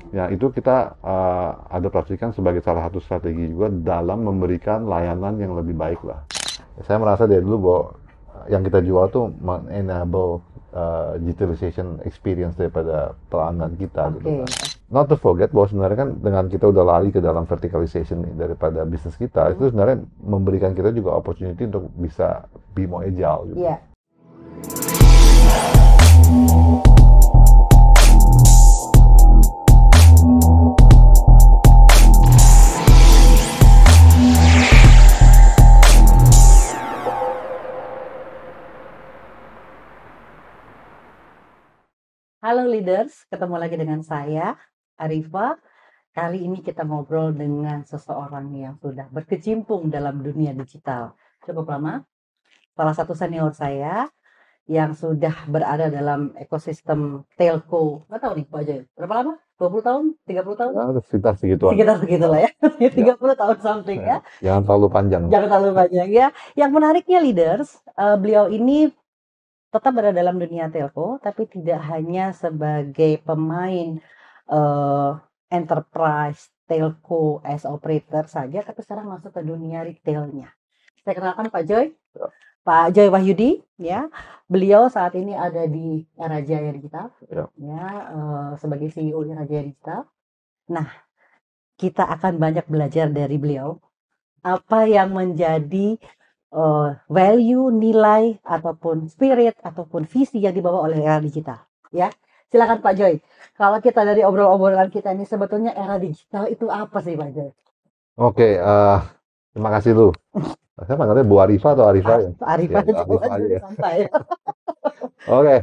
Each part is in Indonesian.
Ya, itu kita adaptasikan sebagai salah satu strategi juga dalam memberikan layanan yang lebih baik lah. Saya merasa dari dulu bahwa yang kita jual tuh enable digitalization experience daripada pelanggan kita gitu Oke. kan. Not to forget bahwa sebenarnya kan dengan kita udah lari ke dalam verticalization daripada bisnis kita, itu sebenarnya memberikan kita juga opportunity untuk bisa be more agile gitu. Iya. Halo leaders, ketemu lagi dengan saya, Arifa. Kali ini kita ngobrol dengan seseorang yang sudah berkecimpung dalam dunia digital. Cukup lama, salah satu senior saya yang sudah berada dalam ekosistem telco. Nggak tahu nih Pak Joy, berapa lama? 20 tahun? 30 tahun? Ya, sekitar segituan. Sekitar segitulah ya. Ya, 30 tahun something ya. jangan terlalu panjang. Jangan terlalu banyak ya. Yang menariknya leaders, beliau ini tetap berada dalam dunia telco, tapi tidak hanya sebagai pemain eh, enterprise telco as operator saja, tapi sekarang masuk ke dunia retailnya. Saya kenalkan Pak Joy, Pak Joy Wahyudi, ya. Beliau saat ini ada di Era Jaya Digital, Ya. ya, sebagai CEO Era Jaya Digital. Nah, kita akan banyak belajar dari beliau. Apa yang menjadi value, nilai, ataupun spirit, ataupun visi yang dibawa oleh era digital. Ya, silakan Pak Joy. Kalau kita dari obrolan kita ini sebetulnya era digital itu apa sih Pak Joy? Oke, terima kasih lu. Saya panggilnya Bu Arifa atau Arifa ya? Arif Ya, aja, Arifa aja ya. santai. Oke,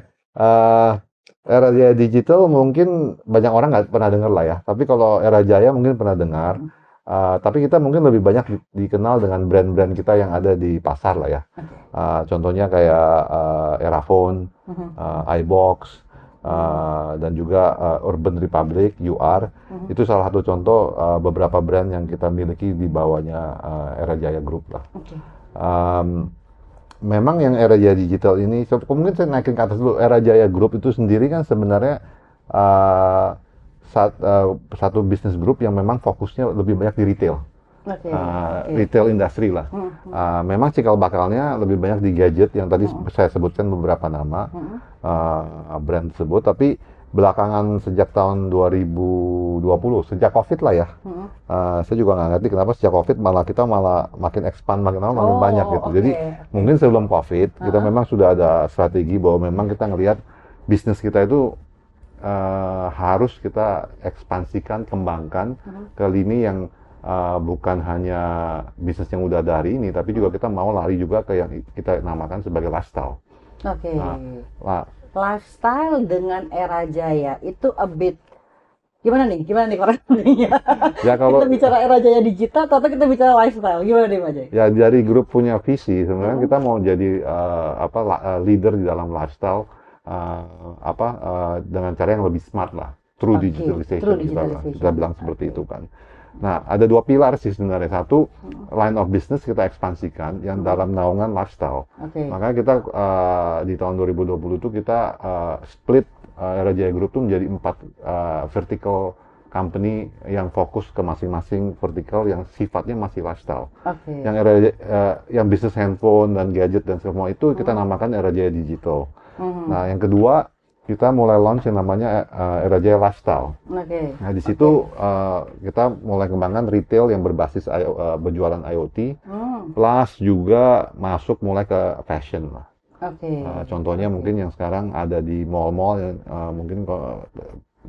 era Jaya Digital mungkin banyak orang nggak pernah dengar lah ya. Tapi kalau era Jaya mungkin pernah dengar. Tapi kita mungkin lebih banyak dikenal dengan brand-brand kita yang ada di pasar lah ya. Contohnya kayak Erafone, iBox, dan juga Urban Republic, UR. Itu salah satu contoh beberapa brand yang kita miliki di bawahnya Era Jaya Group lah. Oke. Memang yang Era Jaya Digital ini, mungkin saya naikin ke atas dulu. Era Jaya Group itu sendiri kan sebenarnya satu bisnis group yang memang fokusnya lebih banyak di retail. Oke. Retail industri lah. Memang cikal bakalnya lebih banyak di gadget yang tadi saya sebutkan beberapa nama brand tersebut, tapi belakangan sejak tahun 2020, sejak COVID lah ya, saya juga nggak ngerti kenapa sejak COVID kita malah makin expand, makin lama makin banyak gitu. Jadi mungkin sebelum COVID kita memang sudah ada strategi bahwa memang kita ngelihat bisnis kita itu harus kita ekspansikan, kembangkan ke lini yang bukan hanya bisnis yang udah ada hari ini, tapi juga kita mau lari juga ke yang kita namakan sebagai lifestyle. Oke. Nah, Lifestyle dengan era jaya itu a bit gimana nih koreksinya? ya kalau Kita bicara era jaya digital atau kita bicara lifestyle? Gimana nih Pak Jay? ya dari grup punya visi sebenarnya kita mau jadi leader di dalam lifestyle dengan cara yang lebih smart lah, true Oke, digitalization true kita digitalization. bilang seperti itu kan. Nah, ada dua pilar sih sebenarnya. Satu, line of business kita ekspansikan yang dalam naungan lifestyle. Oke. Makanya kita di tahun 2020 itu kita split Era Jaya Group itu menjadi 4 vertical company yang fokus ke masing-masing vertical yang sifatnya masih lifestyle. Oke. Yang bisnis handphone dan gadget dan semua itu kita namakan Era Jaya Digital. Nah, yang kedua kita mulai launch yang namanya Era Jaya Lifestyle. Oke. Nah, di situ kita mulai kembangkan retail yang berbasis berjualan IoT, plus juga masuk mulai ke fashion lah. Oke. Contohnya mungkin yang sekarang ada di mall-mall yang mungkin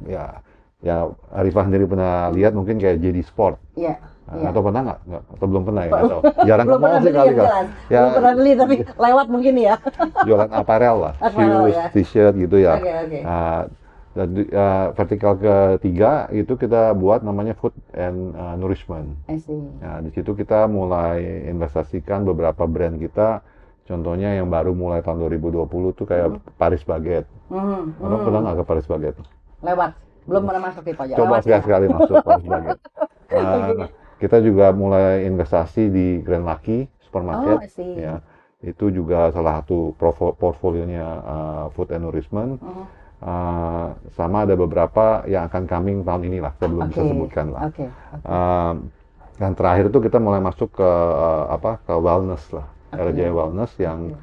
ya Arifah sendiri pernah lihat mungkin kayak JD Sport. Iya. Atau pernah nggak? Atau belum pernah ya? Nggak tahu. Jarang ke Belum mall pernah sih beli kali yang kan. jelas. Ya, Belum pernah beli tapi lewat mungkin ya. jualan apparel lah, Apparel, shoes, ya. t-shirt gitu ya. Oke. Dan vertikal ketiga itu kita buat namanya food and nourishment. I see. Nah, di situ kita mulai investasikan beberapa brand kita. Contohnya yang baru mulai tahun 2020 tuh kayak Paris Baguette. Abang pernah nggak ke Paris Baguette? Lewat. Belum pernah masuk nih Pak Jay. Coba Lewat ya. sekali-sekali masuk Paris Baguette. Kita juga mulai investasi di Grand Lucky Supermarket. Oh, I see. Ya, itu juga salah satu portfolionya food and nourishment. sama ada beberapa yang akan coming tahun ini lah, saya belum bisa sebutkan lah. Dan terakhir itu kita mulai masuk ke ke wellness lah, RJ Wellness yang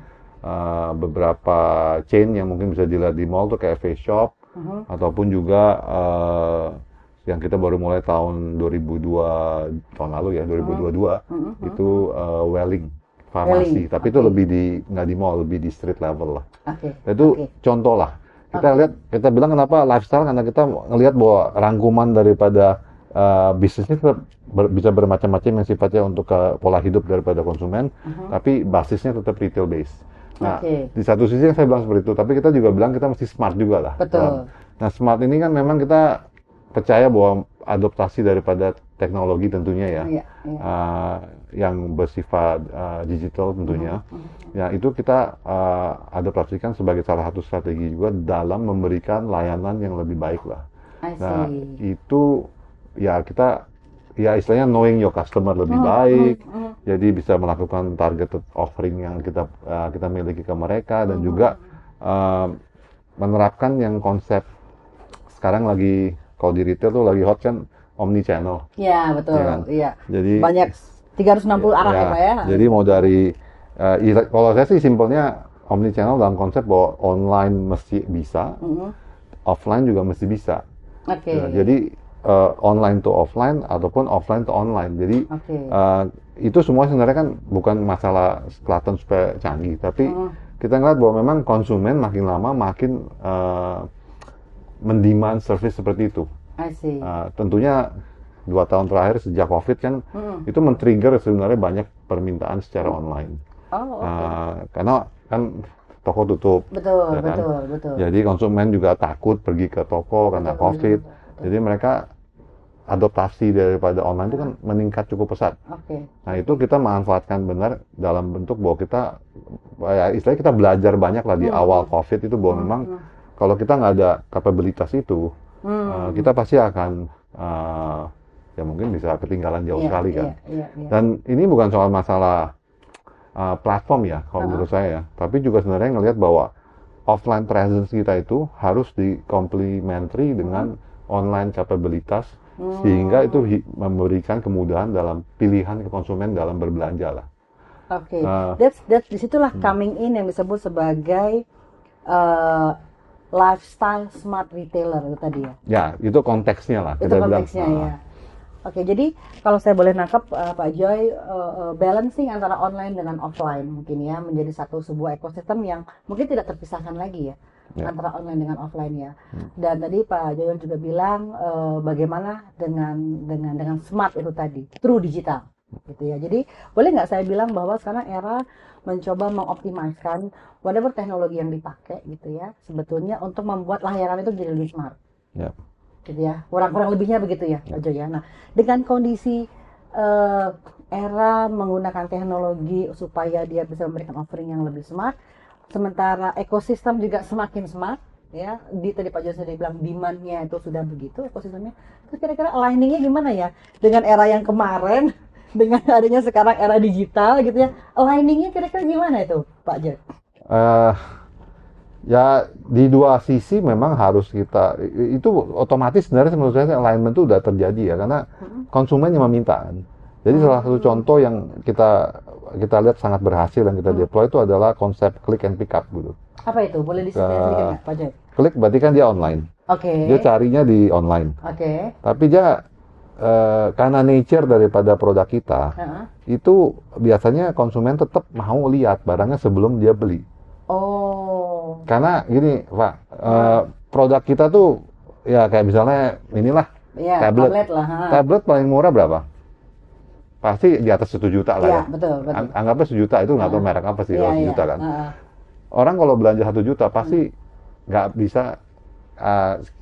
beberapa chain yang mungkin bisa dilihat di mall tuh kayak Face Shop, ataupun juga yang kita baru mulai tahun 2002 tahun lalu ya 2022 itu Welling Farmasi, tapi itu lebih nggak di mall, lebih di street level lah. Itu contoh lah. Kita bilang kenapa lifestyle, karena kita ngelihat bahwa rangkuman daripada bisnisnya tetap bisa bermacam-macam yang sifatnya untuk pola hidup daripada konsumen, tapi basisnya tetap retail base. Nah, di satu sisi kan saya bilang seperti itu, tapi kita juga bilang kita mesti smart juga lah. Betul. Nah, smart ini kan memang kita percaya bahwa adaptasi daripada teknologi tentunya ya, yang bersifat digital tentunya, ya itu kita adaptasikan sebagai salah satu strategi juga dalam memberikan layanan yang lebih baik lah. Nah, itu ya kita ya istilahnya knowing your customer lebih baik, jadi bisa melakukan targeted offering yang kita miliki ke mereka, dan juga menerapkan yang konsep sekarang lagi kalau di retail tuh lagi hot kan omni channel. Iya, betul. Ya kan? Iya. Jadi banyak 360 arah ya Pak ya. Jadi mau dari kalau saya sih simpelnya omni channel dalam konsep bahwa online mesti bisa, offline juga mesti bisa. Ya, jadi online to offline ataupun offline to online. Jadi itu semua sebenarnya kan bukan masalah kelihatan supaya canggih, tapi kita ngeliat bahwa memang konsumen makin lama makin mendemand service seperti itu. Tentunya 2 tahun terakhir sejak COVID kan itu men-trigger sebenarnya banyak permintaan secara online. Karena kan toko tutup. Betul, ya kan? betul. Jadi konsumen juga takut pergi ke toko karena COVID. Jadi mereka adaptasi daripada online itu kan meningkat cukup pesat. Nah, itu kita manfaatkan benar dalam bentuk bahwa kita ya istilahnya kita belajar banyak lah di awal COVID itu bahwa memang kalau kita nggak ada kapabilitas itu, kita pasti akan ya mungkin bisa ketinggalan jauh sekali kan. Dan ini bukan soal masalah platform ya, kalau menurut saya ya, tapi juga sebenarnya ngelihat bahwa offline presence kita itu harus dikomplementari dengan online capabilitas, sehingga itu memberikan kemudahan dalam pilihan ke konsumen dalam berbelanja lah. That's disitulah coming in yang disebut sebagai lifestyle smart retailer itu tadi ya. Ya, itu konteksnya lah. Itu konteksnya ya. Jadi kalau saya boleh nangkep Pak Joy, balancing antara online dengan offline mungkin ya menjadi sebuah ekosistem yang mungkin tidak terpisahkan lagi ya, antara online dengan offline ya. Dan tadi Pak Joy juga bilang bagaimana dengan smart itu tadi, true digital gitu ya. Jadi boleh nggak saya bilang bahwa sekarang era mencoba mengoptimalkan whatever teknologi yang dipakai gitu ya, sebetulnya untuk membuat layanan itu jadi lebih smart. Gitu ya, kurang lebihnya begitu ya, Pak Joy ya. Nah, dengan kondisi era menggunakan teknologi supaya dia bisa memberikan offering yang lebih smart, sementara ekosistem juga semakin smart, ya. Tadi Pak Joy sudah bilang demand-nya itu sudah begitu, ekosistemnya. Terus kira-kira aligning-nya gimana ya dengan era yang kemarin, dengan adanya sekarang era digital gitu ya, aligning-nya kira-kira gimana itu, Pak Joy? Ya di dua sisi memang harus kita, itu otomatis sebenarnya menurut saya alignment itu udah terjadi ya, karena konsumen yang meminta kan. Jadi salah satu contoh yang kita lihat sangat berhasil dan kita deploy itu adalah konsep click and pick up gitu. Apa itu? Boleh disebutkan sedikit nggak, Pak Joy? Klik berarti kan dia online. Dia carinya di online. Tapi dia karena nature daripada produk kita itu biasanya konsumen tetap mau lihat barangnya sebelum dia beli. Karena gini Pak, produk kita tuh ya kayak misalnya inilah tablet paling murah berapa? Pasti di atas 1 juta lah ya. Betul. Anggapnya 1 juta, itu nggak tahu merek apa sih kalau 1 juta kan. Orang kalau belanja 1 juta pasti nggak bisa.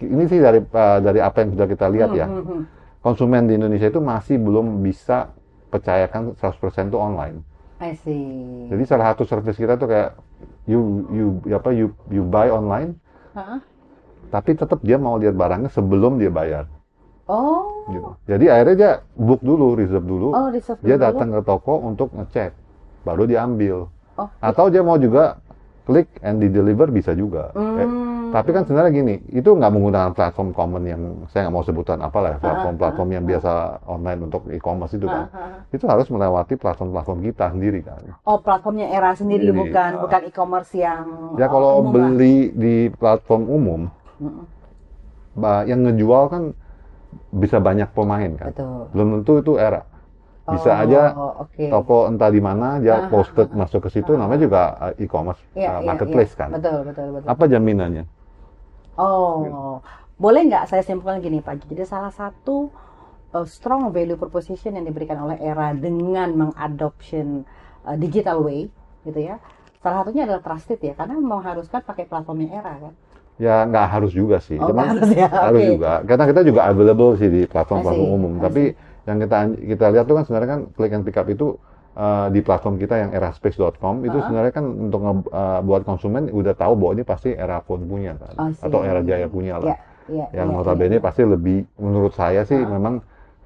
Ini sih dari apa yang sudah kita lihat ya. Konsumen di Indonesia itu masih belum bisa percayakan 100% itu online. I see. Jadi salah satu service kita tuh kayak you buy online, tapi tetap dia mau lihat barangnya sebelum dia bayar. Gitu. Jadi akhirnya dia book dulu, reserve dulu. Dia datang ke toko untuk ngecek, baru dia ambil. Atau dia mau juga klik and di deliver bisa juga. Tapi kan sebenarnya gini, itu nggak menggunakan platform common yang saya nggak mau sebutkan apalah, platform-platform yang biasa online untuk e-commerce itu kan. Itu harus melewati platform-platform kita sendiri kan. Oh, platformnya Era sendiri, Sendiri. bukan e-commerce yang Ya kalau umum lah. beli di platform umum, yang ngejual kan bisa banyak pemain kan. Betul. Belum tentu itu Era. Bisa aja oke. toko entah di mana dia posted masuk ke situ, namanya juga e-commerce marketplace kan. Betul. Apa jaminannya? Oh, boleh nggak saya simpulkan gini Pak? Jadi salah satu strong value proposition yang diberikan oleh Era dengan mengadoption digital way, gitu ya. Salah satunya adalah trusted ya, karena mengharuskan pakai platformnya Era kan. Ya nggak harus juga sih, Oh, cuman nggak harus ya, harus oke. juga. Karena kita juga available sih di platform-platform I see, umum. I Tapi yang kita lihat tuh kan sebenarnya kan click and pick up itu di platform kita yang eraspace.com itu sebenarnya kan untuk buat konsumen udah tahu bahwa ini pasti Era Phone punya kan, I see. atau Era Jaya punya lah. Yang Iya, notabene iya. pasti lebih, menurut saya sih memang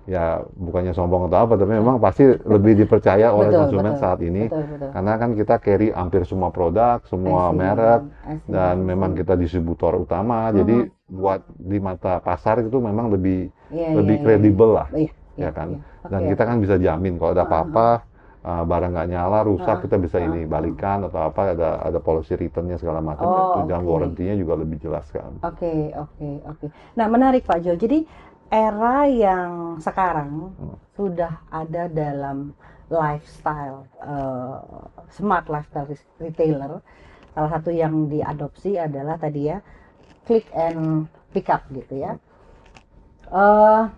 ya bukannya sombong atau apa, tapi memang pasti lebih dipercaya oleh Betul, konsumen betul. saat ini. Betul. Karena kan kita carry hampir semua produk, semua I see, merek, I see, dan I see. memang kita distributor utama. Jadi buat di mata pasar itu memang lebih kredibel lah, ya kan. Dan kita kan bisa jamin kalau ada apa-apa, barang nggak nyala, rusak, kita bisa ini balikan atau apa, ada policy returnnya segala macam, dan warrantinya juga lebih jelas kan. Oke. Nah, menarik Pak Jo. Jadi Era yang sekarang sudah ada dalam lifestyle smart lifestyle retailer. Salah satu yang diadopsi adalah tadi ya click and pick up gitu ya.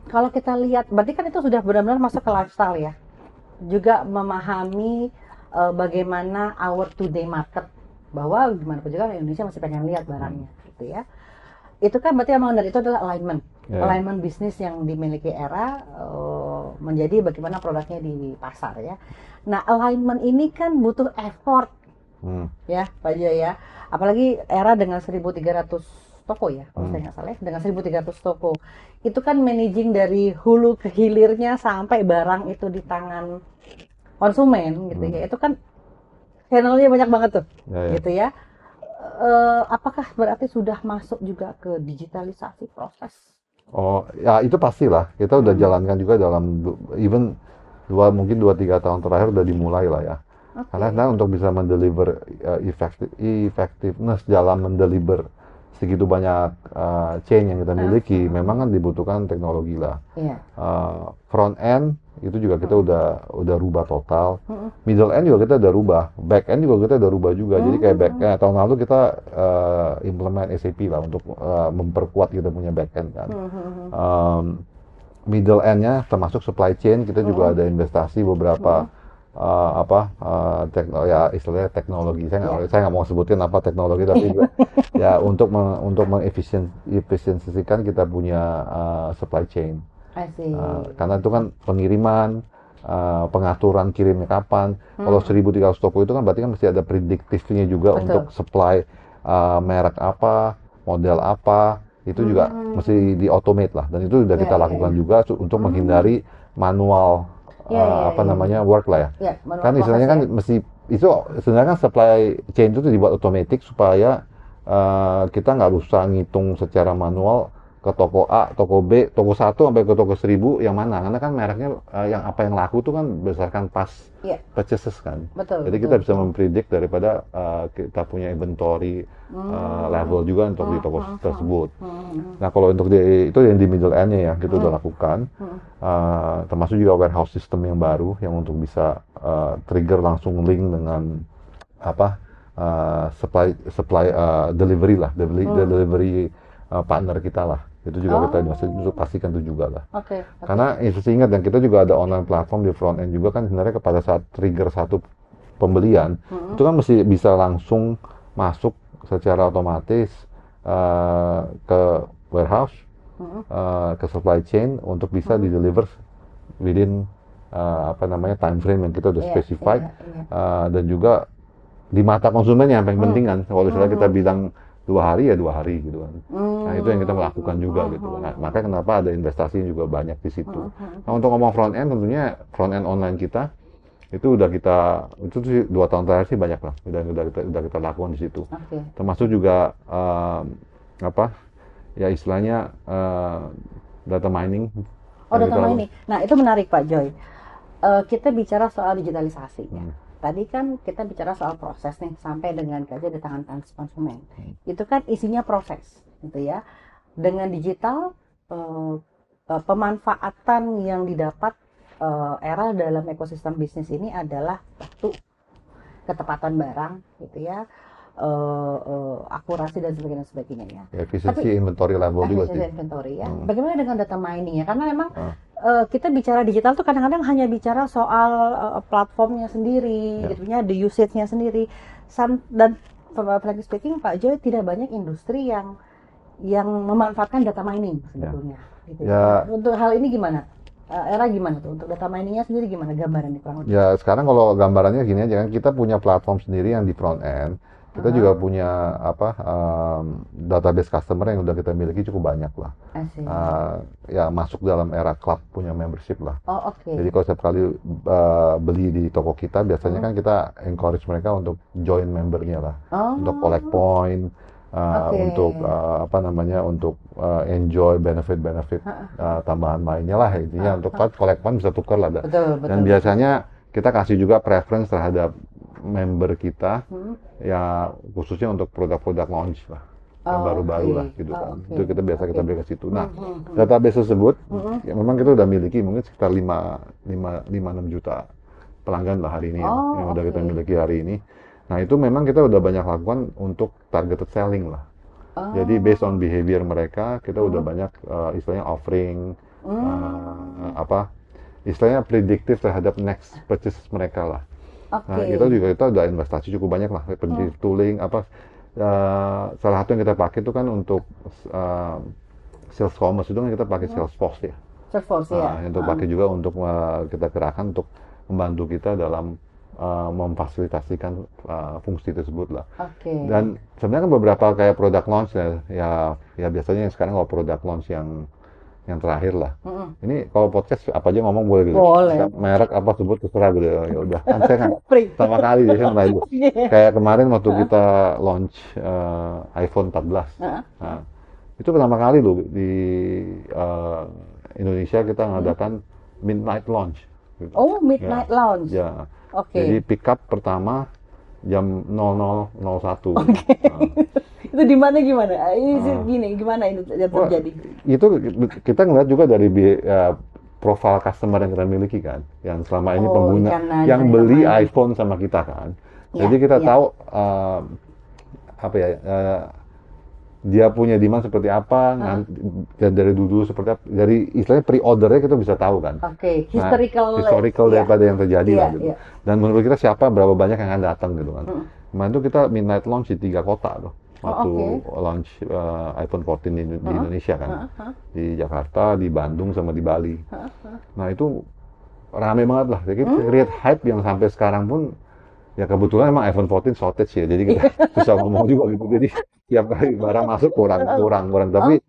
Kalau kita lihat, berarti kan itu sudah benar-benar masuk ke lifestyle ya. Juga memahami bagaimana our today market, bahwa gimana pun juga Indonesia masih pengen lihat barangnya gitu ya. Itu kan berarti memang dari itu adalah alignment bisnis yang dimiliki Era menjadi bagaimana produknya di pasar ya. Nah, alignment ini kan butuh effort ya Pak Jo ya. Apalagi Era dengan 1.300 toko ya, kalau saya nggak salah ya, dengan 1.300 toko. Itu kan managing dari hulu ke hilirnya sampai barang itu di tangan konsumen gitu ya. Itu kan channelnya banyak banget tuh, gitu ya. Apakah berarti sudah masuk juga ke digitalisasi proses? Oh, ya itu pastilah. Kita udah jalankan juga dalam even mungkin 2-3 tahun terakhir udah dimulai lah ya. Karena untuk bisa mendeliver effectiveness dalam mendeliver segitu banyak chain yang kita miliki, memang kan dibutuhkan teknologi lah. Front end itu juga kita udah rubah total. Middle end juga kita udah rubah. Back end juga kita udah rubah juga. Jadi kayak tahun lalu kita implement SAP lah untuk memperkuat kita punya back end kan. Middle end-nya termasuk supply chain, kita juga ada investasi beberapa istilahnya teknologi. Saya nggak mau sebutin apa teknologi, tapi juga ya untuk mengefisiensikan kita punya supply chain. Karena itu kan pengiriman, pengaturan kirimnya kapan. Kalau 1.300 toko itu kan berarti kan mesti ada prediktifnya juga. Betul. Untuk supply merek apa, model apa, itu juga mesti di-automate lah. Dan itu sudah kita lakukan juga untuk menghindari manual work lah ya. Kan istilahnya kan mesti itu sebenarnya kan supply chain itu dibuat otomatis supaya kita nggak usah ngitung secara manual ke toko A, toko B, toko 1 sampai ke toko 1.000 yang mana, karena kan mereknya yang laku tuh kan berdasarkan past purchases kan. Jadi kita bisa mempredik daripada kita punya inventory level juga untuk di toko tersebut. Nah, kalau untuk itu yang di middle end-nya ya kita udah lakukan, termasuk juga warehouse system yang baru yang untuk bisa trigger langsung link dengan supply delivery lah, delivery partner kita lah. Itu juga kita untuk pastikan itu juga lah. Karena saya ingat, dan kita juga ada online platform di front end juga kan, sebenarnya pada saat trigger satu pembelian itu kan mesti bisa langsung masuk secara otomatis ke warehouse, ke supply chain untuk bisa di deliver within time frame yang kita udah specified. Dan juga di mata konsumen yang paling penting kan, kalau misalnya kita bilang 2 hari ya 2 hari gitu kan. Nah, itu yang kita melakukan juga gitu. Nah, makanya kenapa ada investasi juga banyak di situ. Nah, untuk ngomong front end, tentunya front end online kita itu sih 2 tahun terakhir sih banyak lah. Udah kita lakukan di situ. Termasuk juga apa ya istilahnya data mining Oh, yang data kita lakukan. mining. Nah, itu menarik Pak Joy. Kita bicara soal digitalisasi ya. Hmm. Tadi kan kita bicara soal proses nih sampai dengan gadget di tangan konsumen. Itu kan isinya proses, gitu ya. Dengan digital, pemanfaatan yang didapat era dalam ekosistem bisnis ini adalah satu, ketepatan barang, gitu ya, akurasi dan sebagainya ya. Ya, efisiensi Tapi inventory level juga sih. efisiensi inventory ya. Bagaimana dengan data mining ya? Karena memang Ah, kita bicara digital tuh kadang-kadang hanya bicara soal platformnya sendiri, ya. gitu ya, the usage-nya sendiri. Dan frankly speaking, Pak Joy, tidak banyak industri yang memanfaatkan data mining Ya. sebetulnya. Gitu Ya, ya. Untuk hal ini gimana? Era gimana tuh? Untuk data miningnya sendiri gimana gambaran di kurang lebih? ya sekarang kalau gambarannya gini aja kan, kita punya platform sendiri yang di front end. Kita juga punya apa database customer yang udah kita miliki cukup banyak lah. Asik. Ya masuk dalam era club punya membership lah. Oh, oke. Jadi kalau setiap kali beli di toko kita, biasanya kan kita encourage mereka untuk join membernya lah, untuk collect Oh, point, oke. untuk apa namanya, untuk enjoy benefit-benefit tambahan lainnya lah intinya. Untuk collect point bisa tukar lah. Betul, Dan betul. biasanya kita kasih juga preference terhadap member kita, ya khususnya untuk produk-produk launch lah, yang Oh, baru-baru oke. lah gitu Oh, kan. oke. Itu kita biasa kita Oke. beri ke situ. Nah, database tersebut ya memang kita udah miliki mungkin sekitar 6 juta pelanggan lah hari ini ya, Oh, yang udah kita oke. miliki hari ini. Nah, itu memang kita udah banyak lakukan untuk targeted selling lah. Jadi based on Oh, behavior mereka, kita udah banyak istilahnya offering apa istilahnya prediktif terhadap next purchase mereka lah. Nah, oke. kita udah investasi cukup banyak lah, predictive tooling apa salah satu yang kita pakai itu kan untuk uh, sales commerce itu kan kita pakai Salesforce ya. Salesforce ya. Itu pakai juga untuk kita kerahkan untuk membantu kita dalam memfasilitasikan fungsi tersebut lah. Oke. Dan sebenarnya kan beberapa kayak produk launch ya biasanya yang sekarang kalau produk launch yang terakhir lah. Ini kalau podcast apa aja ngomong boleh gitu. Boleh. Merek apa sebut terserah gitu. Ya udah. Kan saya kan Free. pertama kali jadi saya nggak itu. Oke. Kayak kemarin waktu kita launch iPhone 14. Heeh. Nah, itu pertama kali loh di eh, Indonesia kita ngadakan midnight launch. Gitu. Oh, Ya, midnight lounge. ya. Oke. Jadi pick up pertama jam 00.01. Itu di mana gimana? Ini gini, gimana ini yang Wah, terjadi? itu kita ngeliat juga dari profil customer yang kita miliki kan, yang selama ini Oh, pengguna karena yang dari beli namanya. iPhone sama kita kan. Ya, Jadi kita ya. tahu apa ya dia punya demand seperti apa, dan dari dulu seperti apa, dari istilahnya pre-ordernya kita bisa tahu kan. Oke, Nah, historical. historical ya. daripada yang terjadi Iya, lah gitu. iya. Dan menurut kita siapa berapa banyak yang akan datang gitu kan. Kemarin tuh kita midnight launch di 3 kota tuh. Waktu oke. launch iPhone 14 di Indonesia kan. Di Jakarta, di Bandung sama di Bali. Nah, itu rame banget lah. Jadi create hype yang sampai sekarang pun ya kebetulan emang iPhone 14 shortage ya. Jadi kita susah ngomong juga gitu. Jadi tiap kali barang masuk kurang. Tapi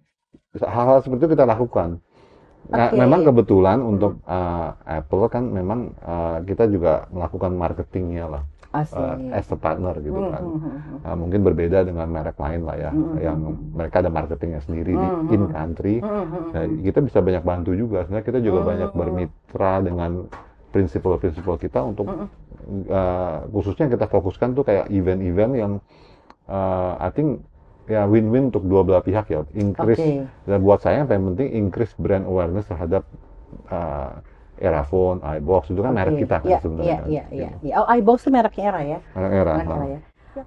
hal-hal seperti itu kita lakukan. Nah, Oke. memang kebetulan untuk Apple kan memang kita juga melakukan marketingnya lah Asik. as a partner gitu kan. Mungkin berbeda dengan merek lain lah ya, yang mereka ada marketingnya sendiri di in country. Nah, kita bisa banyak bantu juga. Sebenarnya kita juga banyak bermitra dengan prinsipal-prinsipal kita untuk khususnya kita fokuskan tuh kayak event-event yang I think ya win-win untuk dua belah pihak ya. Increase dan buat saya yang paling penting increase brand awareness terhadap Eraphone, iBox itu kan merek kita kan sebenarnya. Iya. Oh, iBox itu mereknya Era ya? Merek Era. Merek Era ya.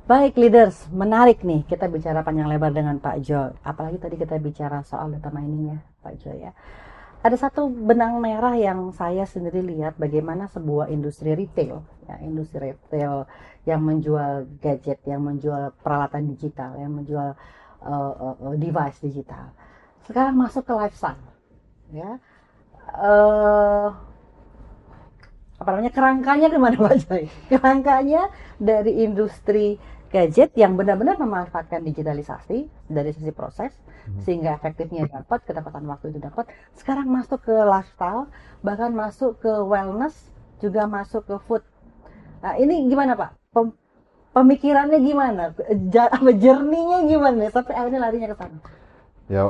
Baik, leaders, menarik nih kita bicara panjang lebar dengan Pak Joy. Apalagi tadi kita bicara soal data mining ya, Pak Joy ya. Ada satu benang merah yang saya sendiri lihat bagaimana sebuah industri retail, ya, industri retail yang menjual gadget, yang menjual peralatan digital, yang menjual device digital. Sekarang masuk ke lifestyle, ya. Apa namanya, kerangkanya kemana Pak Joy? Kerangkanya dari industri gadget yang benar-benar memanfaatkan digitalisasi dari sisi proses sehingga efektifnya dapat, ketepatan waktu itu dapat. Sekarang masuk ke lifestyle, bahkan masuk ke wellness, juga masuk ke food. Nah, ini gimana Pak? pemikirannya gimana? Journey-nya gimana sampai akhirnya larinya ke sana? Ya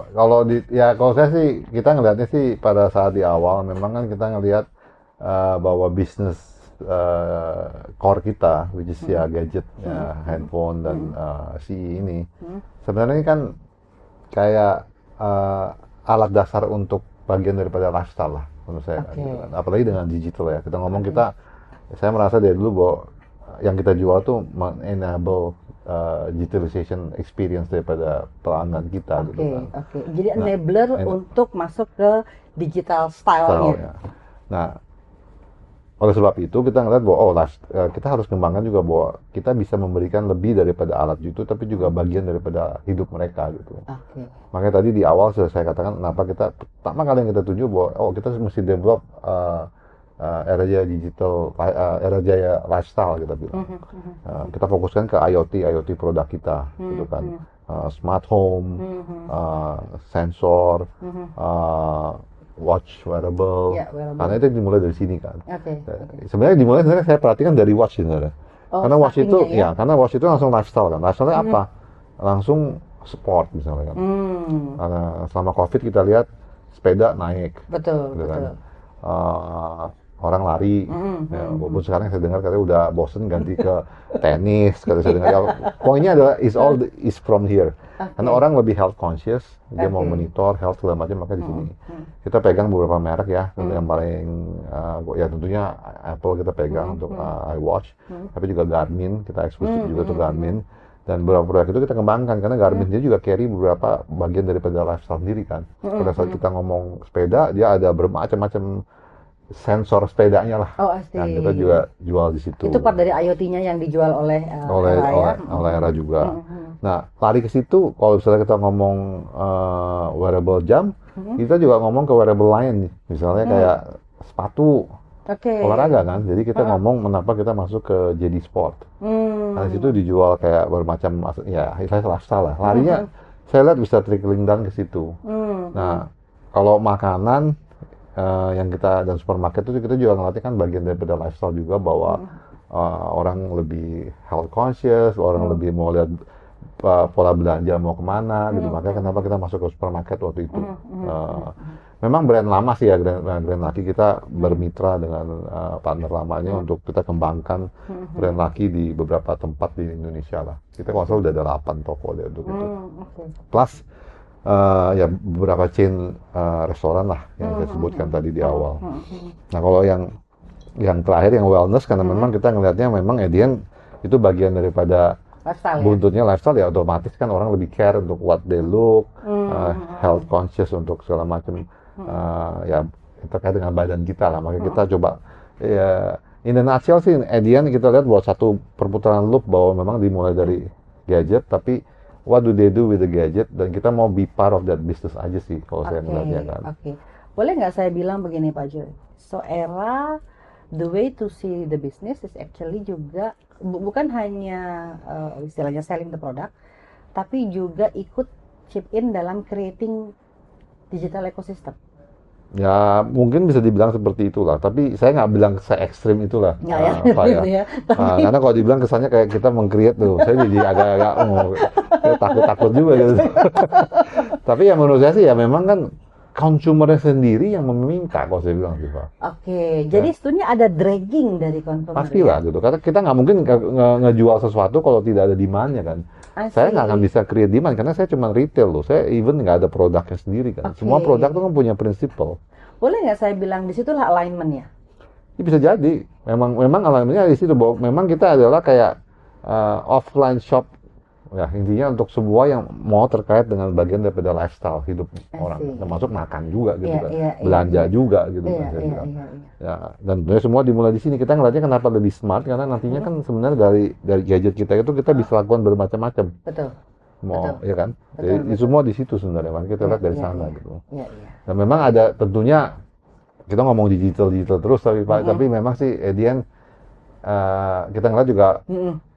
kalau saya sih kita ngelihatnya sih pada saat di awal memang kan kita ngelihat bahwa bisnis core kita, which is ya gadget, ya, handphone dan CE ini sebenarnya kan kayak alat dasar untuk bagian daripada lifestyle lah menurut saya. Oke. Gitu kan. Apalagi dengan digital ya. Kita ngomong saya merasa dari dulu bahwa yang kita jual tuh enable digitalization experience daripada pelanggan kita gitu kan. Oke. Jadi enabler untuk masuk ke digital style-nya. Ya. Nah, oleh sebab itu kita ngeliat bahwa kita harus kembangkan juga bahwa kita bisa memberikan lebih daripada alat itu, tapi juga bagian daripada hidup mereka gitu. Oke. Makanya tadi di awal saya katakan kenapa kita pertama kali yang kita tuju bahwa kita mesti develop era jaya digital, era jaya lifestyle kita bilang. Kita fokuskan ke IoT produk kita, gitu kan. Smart home, sensor, watch, wearable. Karena itu dimulai dari sini kan. Sebenarnya saya perhatikan dari watch sebenarnya. Karena watch itu langsung lifestyle kan. Lifestyle apa? Langsung sport misalnya kan. Karena selama COVID kita lihat sepeda naik. Betul. Kan? Orang lari, walaupun sekarang saya dengar katanya udah bosen ganti ke tenis, kata saya dengar. Poinnya adalah is from here. Karena orang lebih health conscious, dia mau monitor health segala macam, maka di sini. Kita pegang beberapa merek ya, yang paling ya tentunya Apple kita pegang untuk iWatch, tapi juga Garmin, kita eksklusif juga untuk Garmin. Dan beberapa proyek itu kita kembangkan karena Garmin dia juga carry beberapa bagian daripada lifestyle sendiri kan. Pada saat kita ngomong sepeda, dia ada bermacam-macam sensor sepedanya lah. Yang kita juga jual di situ. Itu part dari IoT-nya yang dijual oleh Era juga. Nah, lari ke situ kalau misalnya kita ngomong wearable jam, kita juga ngomong ke wearable lain nih. Misalnya kayak sepatu olahraga kan. Jadi kita ngomong kenapa kita masuk ke JD Sport. Nah, di situ dijual kayak bermacam lifestyle lah. Larinya saya lihat bisa trickling down ke situ. Nah, kalau makanan yang kita dan supermarket itu kita juga ngelatih kan bagian daripada lifestyle juga bahwa orang lebih health conscious, orang lebih mau lihat pola belanja mau kemana gitu. Makanya kenapa kita masuk ke supermarket waktu itu. Memang brand lama sih ya, brand Lucky kita bermitra dengan partner lamanya untuk kita kembangkan brand Lucky di beberapa tempat di Indonesia lah. Kita kalau salah udah ada 8 toko deh untuk itu. Plus ya beberapa chain restoran lah yang saya sebutkan tadi di awal. Nah kalau yang terakhir yang wellness karena memang kita ngelihatnya memang Edian itu bagian daripada buntutnya lifestyle ya otomatis kan orang lebih care untuk what they look, health conscious untuk segala macam ya terkait dengan badan kita lah. Makanya kita coba ya in the nutshell sih Edian kita lihat bahwa satu perputaran loop bahwa memang dimulai dari gadget tapi what do they do with the gadget dan kita mau be part of that business aja sih kalau saya ngeliatnya kan. Boleh nggak saya bilang begini Pak Joy? So era the way to see the business is actually juga bukan hanya istilahnya selling the product, tapi juga ikut chip in dalam creating digital ecosystem. Ya mungkin bisa dibilang seperti itulah, tapi saya nggak bilang se-ekstrim itulah, Pak ya. Karena kalau dibilang kesannya kayak kita meng-create tuh, saya jadi agak-agak takut-takut juga gitu. Tapi ya menurut saya sih ya memang kan consumernya sendiri yang meminta kalau saya bilang sih Pak. Jadi sebetulnya ada dragging dari consumer. Pastilah gitu, karena kita nggak mungkin ngejual sesuatu kalau tidak ada demand-nya kan. Saya nggak akan bisa create demand karena saya cuma retail loh. Saya even nggak ada produknya sendiri kan. Semua produk tuh kan punya prinsipal. Boleh nggak saya bilang di situlah alignment-nya? Ya, bisa jadi. Memang alignment-nya di situ bahwa memang kita adalah kayak offline shop. Ya intinya untuk semua yang mau terkait dengan bagian daripada lifestyle hidup orang, termasuk makan juga gitu kan, belanja juga gitu kan. Ya dan tentunya semua dimulai di sini. Kita ngeliatnya kenapa lebih smart karena nantinya kan sebenarnya dari gadget kita itu kita bisa lakukan bermacam-macam. Ya kan. Jadi semua di situ sebenarnya. Makanya kita lihat dari sana gitu. Dan memang ada tentunya kita ngomong digital terus tapi Pak, tapi memang sih Edian kita ngeliat juga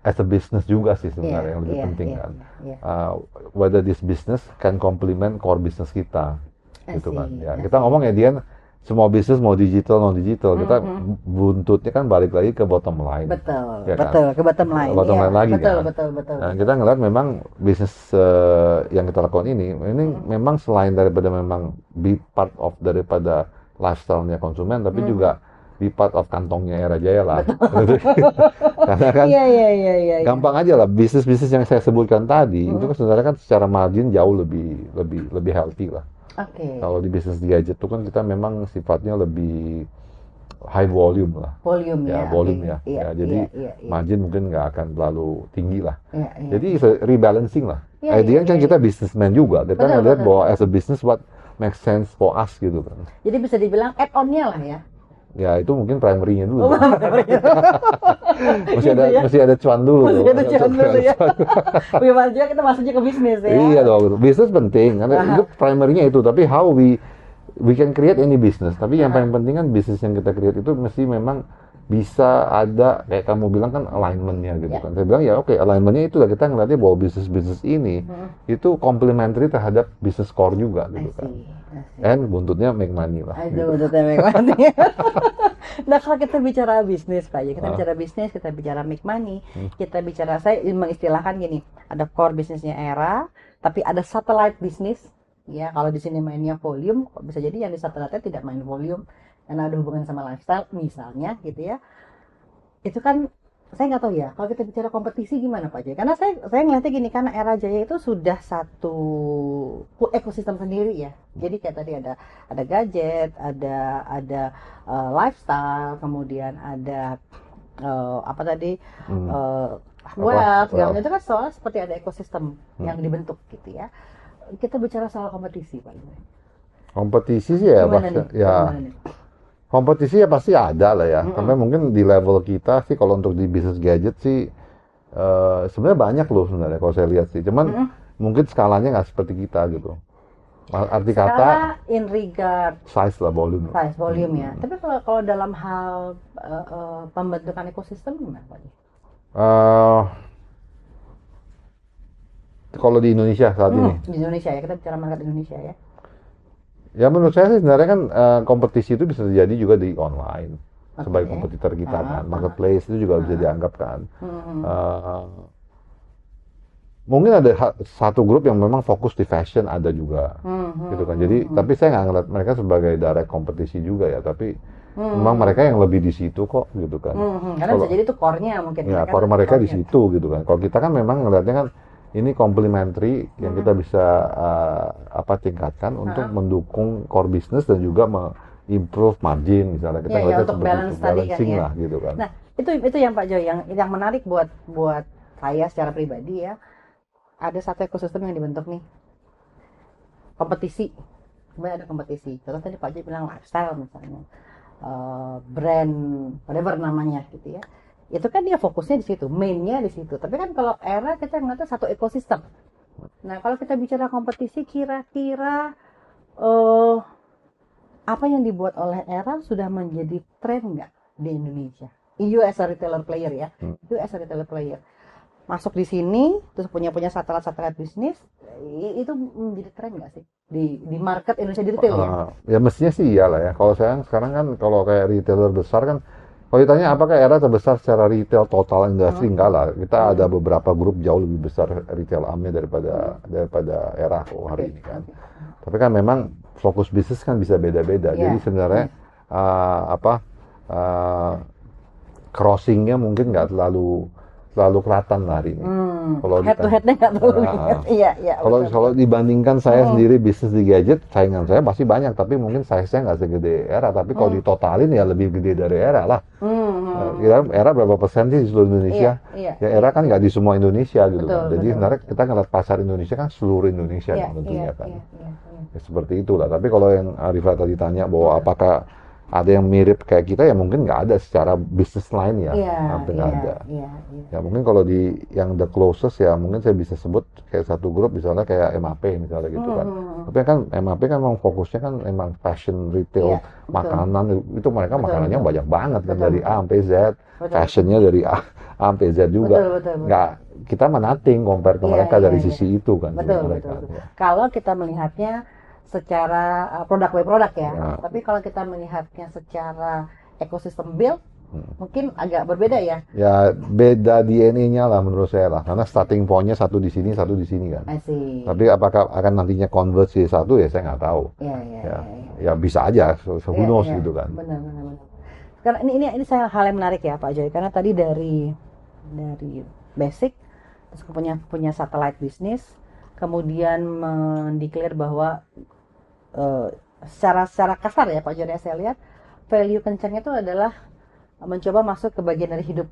as a business juga sih sebenarnya yang lebih penting kan. Whether this business can complement core business kita gitu kan. Ya, kita ngomong Edian semua bisnis mau digital non digital, kita buntutnya kan balik lagi ke bottom line. Betul, Ya kan? betul, ke bottom line. Bottom Iya, line lagi betul, kan. betul, betul. Nah, kita ngeliat memang bisnis yang kita lakukan ini memang selain daripada memang be part of daripada lifestyle-nya konsumen, tapi juga be part of kantongnya Era Jaya lah. Karena kan Iya, iya, iya, iya. gampang aja lah, bisnis-bisnis yang saya sebutkan tadi itu kan sebenarnya kan secara margin jauh lebih healthy lah. Oke. Kalau di bisnis gadget itu kan kita memang sifatnya lebih high volume lah. Volume ya. Volume Oke. ya. Iya, Ya, jadi iya. margin mungkin nggak akan terlalu tinggi lah. Iya, iya. Jadi rebalancing lah. Iya, Dia kan iya, kita businessman juga. Kita Betul, ngeliat betul. bahwa as a business what makes sense for us gitu kan. Jadi bisa dibilang add-on-nya lah ya. Ya itu mungkin primary-nya dulu. Oh, Mesti gitu ya. ada cuan dulu. Masih ada cuan dulu ya. Bagaimana juga kita masuknya ke bisnis ya. Iya dong, bisnis penting karena itu primary-nya itu. Tapi how we can create any business. Tapi yang paling penting kan bisnis yang kita create itu mesti memang bisa ada kayak kamu bilang kan alignment-nya gitu kan. Saya bilang ya oke, alignment-nya itu lah kita ngeliatnya bahwa bisnis ini itu complementary terhadap bisnis core juga gitu kan. And buntutnya make money lah. Aduh, buntutnya make money. Nah, kalau kita bicara bisnis, Pak, ya kita bicara bisnis, kita bicara make money, kita bicara, saya mengistilahkan gini, ada core bisnisnya Era, tapi ada satellite bisnis. Ya, kalau di sini mainnya volume, kok bisa jadi yang di satellite tidak main volume, karena ada hubungan sama lifestyle, misalnya, gitu ya. Itu kan saya nggak tahu ya. Kalau kita bicara kompetisi gimana Pak Jaya? Karena saya ngeliatnya gini, karena Era Jaya itu sudah satu ekosistem sendiri ya. Jadi kayak tadi ada gadget, ada lifestyle, kemudian ada apa tadi wealth, itu kan soal seperti ada ekosistem yang dibentuk gitu ya. Kita bicara soal kompetisi Pak Jaya. Kompetisi sih ya, kompetisi ya pasti ada lah ya. Sampai mungkin di level kita sih kalau untuk di bisnis gadget sih sebenarnya banyak loh sebenarnya kalau saya lihat sih. Cuman mungkin skalanya nggak seperti kita gitu. Arti kata in regard size lah, volume. Size volume ya. Tapi kalau dalam hal pembentukan ekosistem gimana Pak? Kalau di Indonesia saat ini. Di Indonesia ya, kita bicara market Indonesia ya. Ya menurut saya sih sebenarnya kan kompetisi itu bisa terjadi juga di online sebagai kompetitor kita kan, marketplace itu juga bisa dianggap kan. Mungkin ada satu grup yang memang fokus di fashion ada juga, gitu kan. Jadi tapi saya nggak ngeliat mereka sebagai direct kompetisi juga ya, tapi memang mereka yang lebih di situ kok, gitu kan. Karena bisa jadi itu core-nya mungkin. Ya core mereka di situ gitu kan. Kalau kita kan memang ngeliatnya kan ini complementary yang kita bisa tingkatkan untuk mendukung core business dan juga improve margin misalnya kita untuk balancing lah gitu kan. Nah itu yang Pak Joy yang menarik buat saya secara pribadi ya. Ada satu ekosistem yang dibentuk nih, kompetisi. Sebenarnya ada kompetisi. Contoh tadi Pak Joy bilang lifestyle misalnya, brand whatever namanya gitu ya. Itu kan dia fokusnya di situ, mainnya di situ. Tapi kan kalau Era kita ngeliatnya satu ekosistem. Nah kalau kita bicara kompetisi, kira-kira apa yang dibuat oleh Era sudah menjadi tren nggak di Indonesia? You as a retailer player ya, you as a retailer player masuk di sini, terus punya satelit bisnis, itu menjadi tren nggak sih di market Indonesia di retail ya? Ya mestinya sih iyalah ya. Kalau sekarang kan kalau kayak retailer besar kan. Kalau ditanya apakah Era terbesar secara retail total industri, enggak lah. Kita ada beberapa grup jauh lebih besar retail AM-nya daripada Era hari ini kan. Tapi kan memang fokus bisnis kan bisa beda-beda. Jadi sebenarnya crossing-nya mungkin nggak terlalu kelihatan lah hari ini. Kalau head to head-nya nggak terlalu lihat. Iya. Kalau dibandingkan saya sendiri bisnis di gadget, saingan saya pasti banyak, tapi mungkin size-nya nggak segede Era. Tapi kalau ditotalin ya lebih gede dari Era lah. Era berapa persen sih di seluruh Indonesia? Ya Era kan nggak di semua Indonesia gitu kan. Jadi sebenarnya kita ngeliat pasar Indonesia kan seluruh Indonesia tentunya kan. Ya, seperti itulah. Tapi kalau yang Arifa tadi tanya bahwa apakah ada yang mirip kayak kita ya mungkin nggak ada secara bisnis lain ya, hampir nggak ada. Ya mungkin kalau di yang the closest ya mungkin saya bisa sebut kayak satu grup misalnya kayak MAP misalnya gitu kan. Tapi kan MAP kan memang fokusnya kan memang fashion retail, makanan itu mereka makanannya banyak banget kan dari A sampai Z, fashionnya dari A sampai Z juga. Nggak kita nothing compare ke mereka dari sisi itu kan. Betul. Kalau kita melihatnya secara produk by produk ya. Ya. Tapi kalau kita melihatnya secara ekosistem build, mungkin agak berbeda ya. Ya beda DNA-nya lah menurut saya lah, karena starting point-nya satu di sini kan. I see. Tapi apakah akan nantinya convert jadi satu ya saya nggak tahu. Ya bisa aja, who knows gitu kan. Benar. Karena ini saya hal yang menarik ya Pak Joy, karena tadi dari basic terus punya satellite bisnis, kemudian mendeklar bahwa secara kasar ya Pak Joy, saya lihat value kencangnya itu adalah mencoba masuk ke bagian dari hidup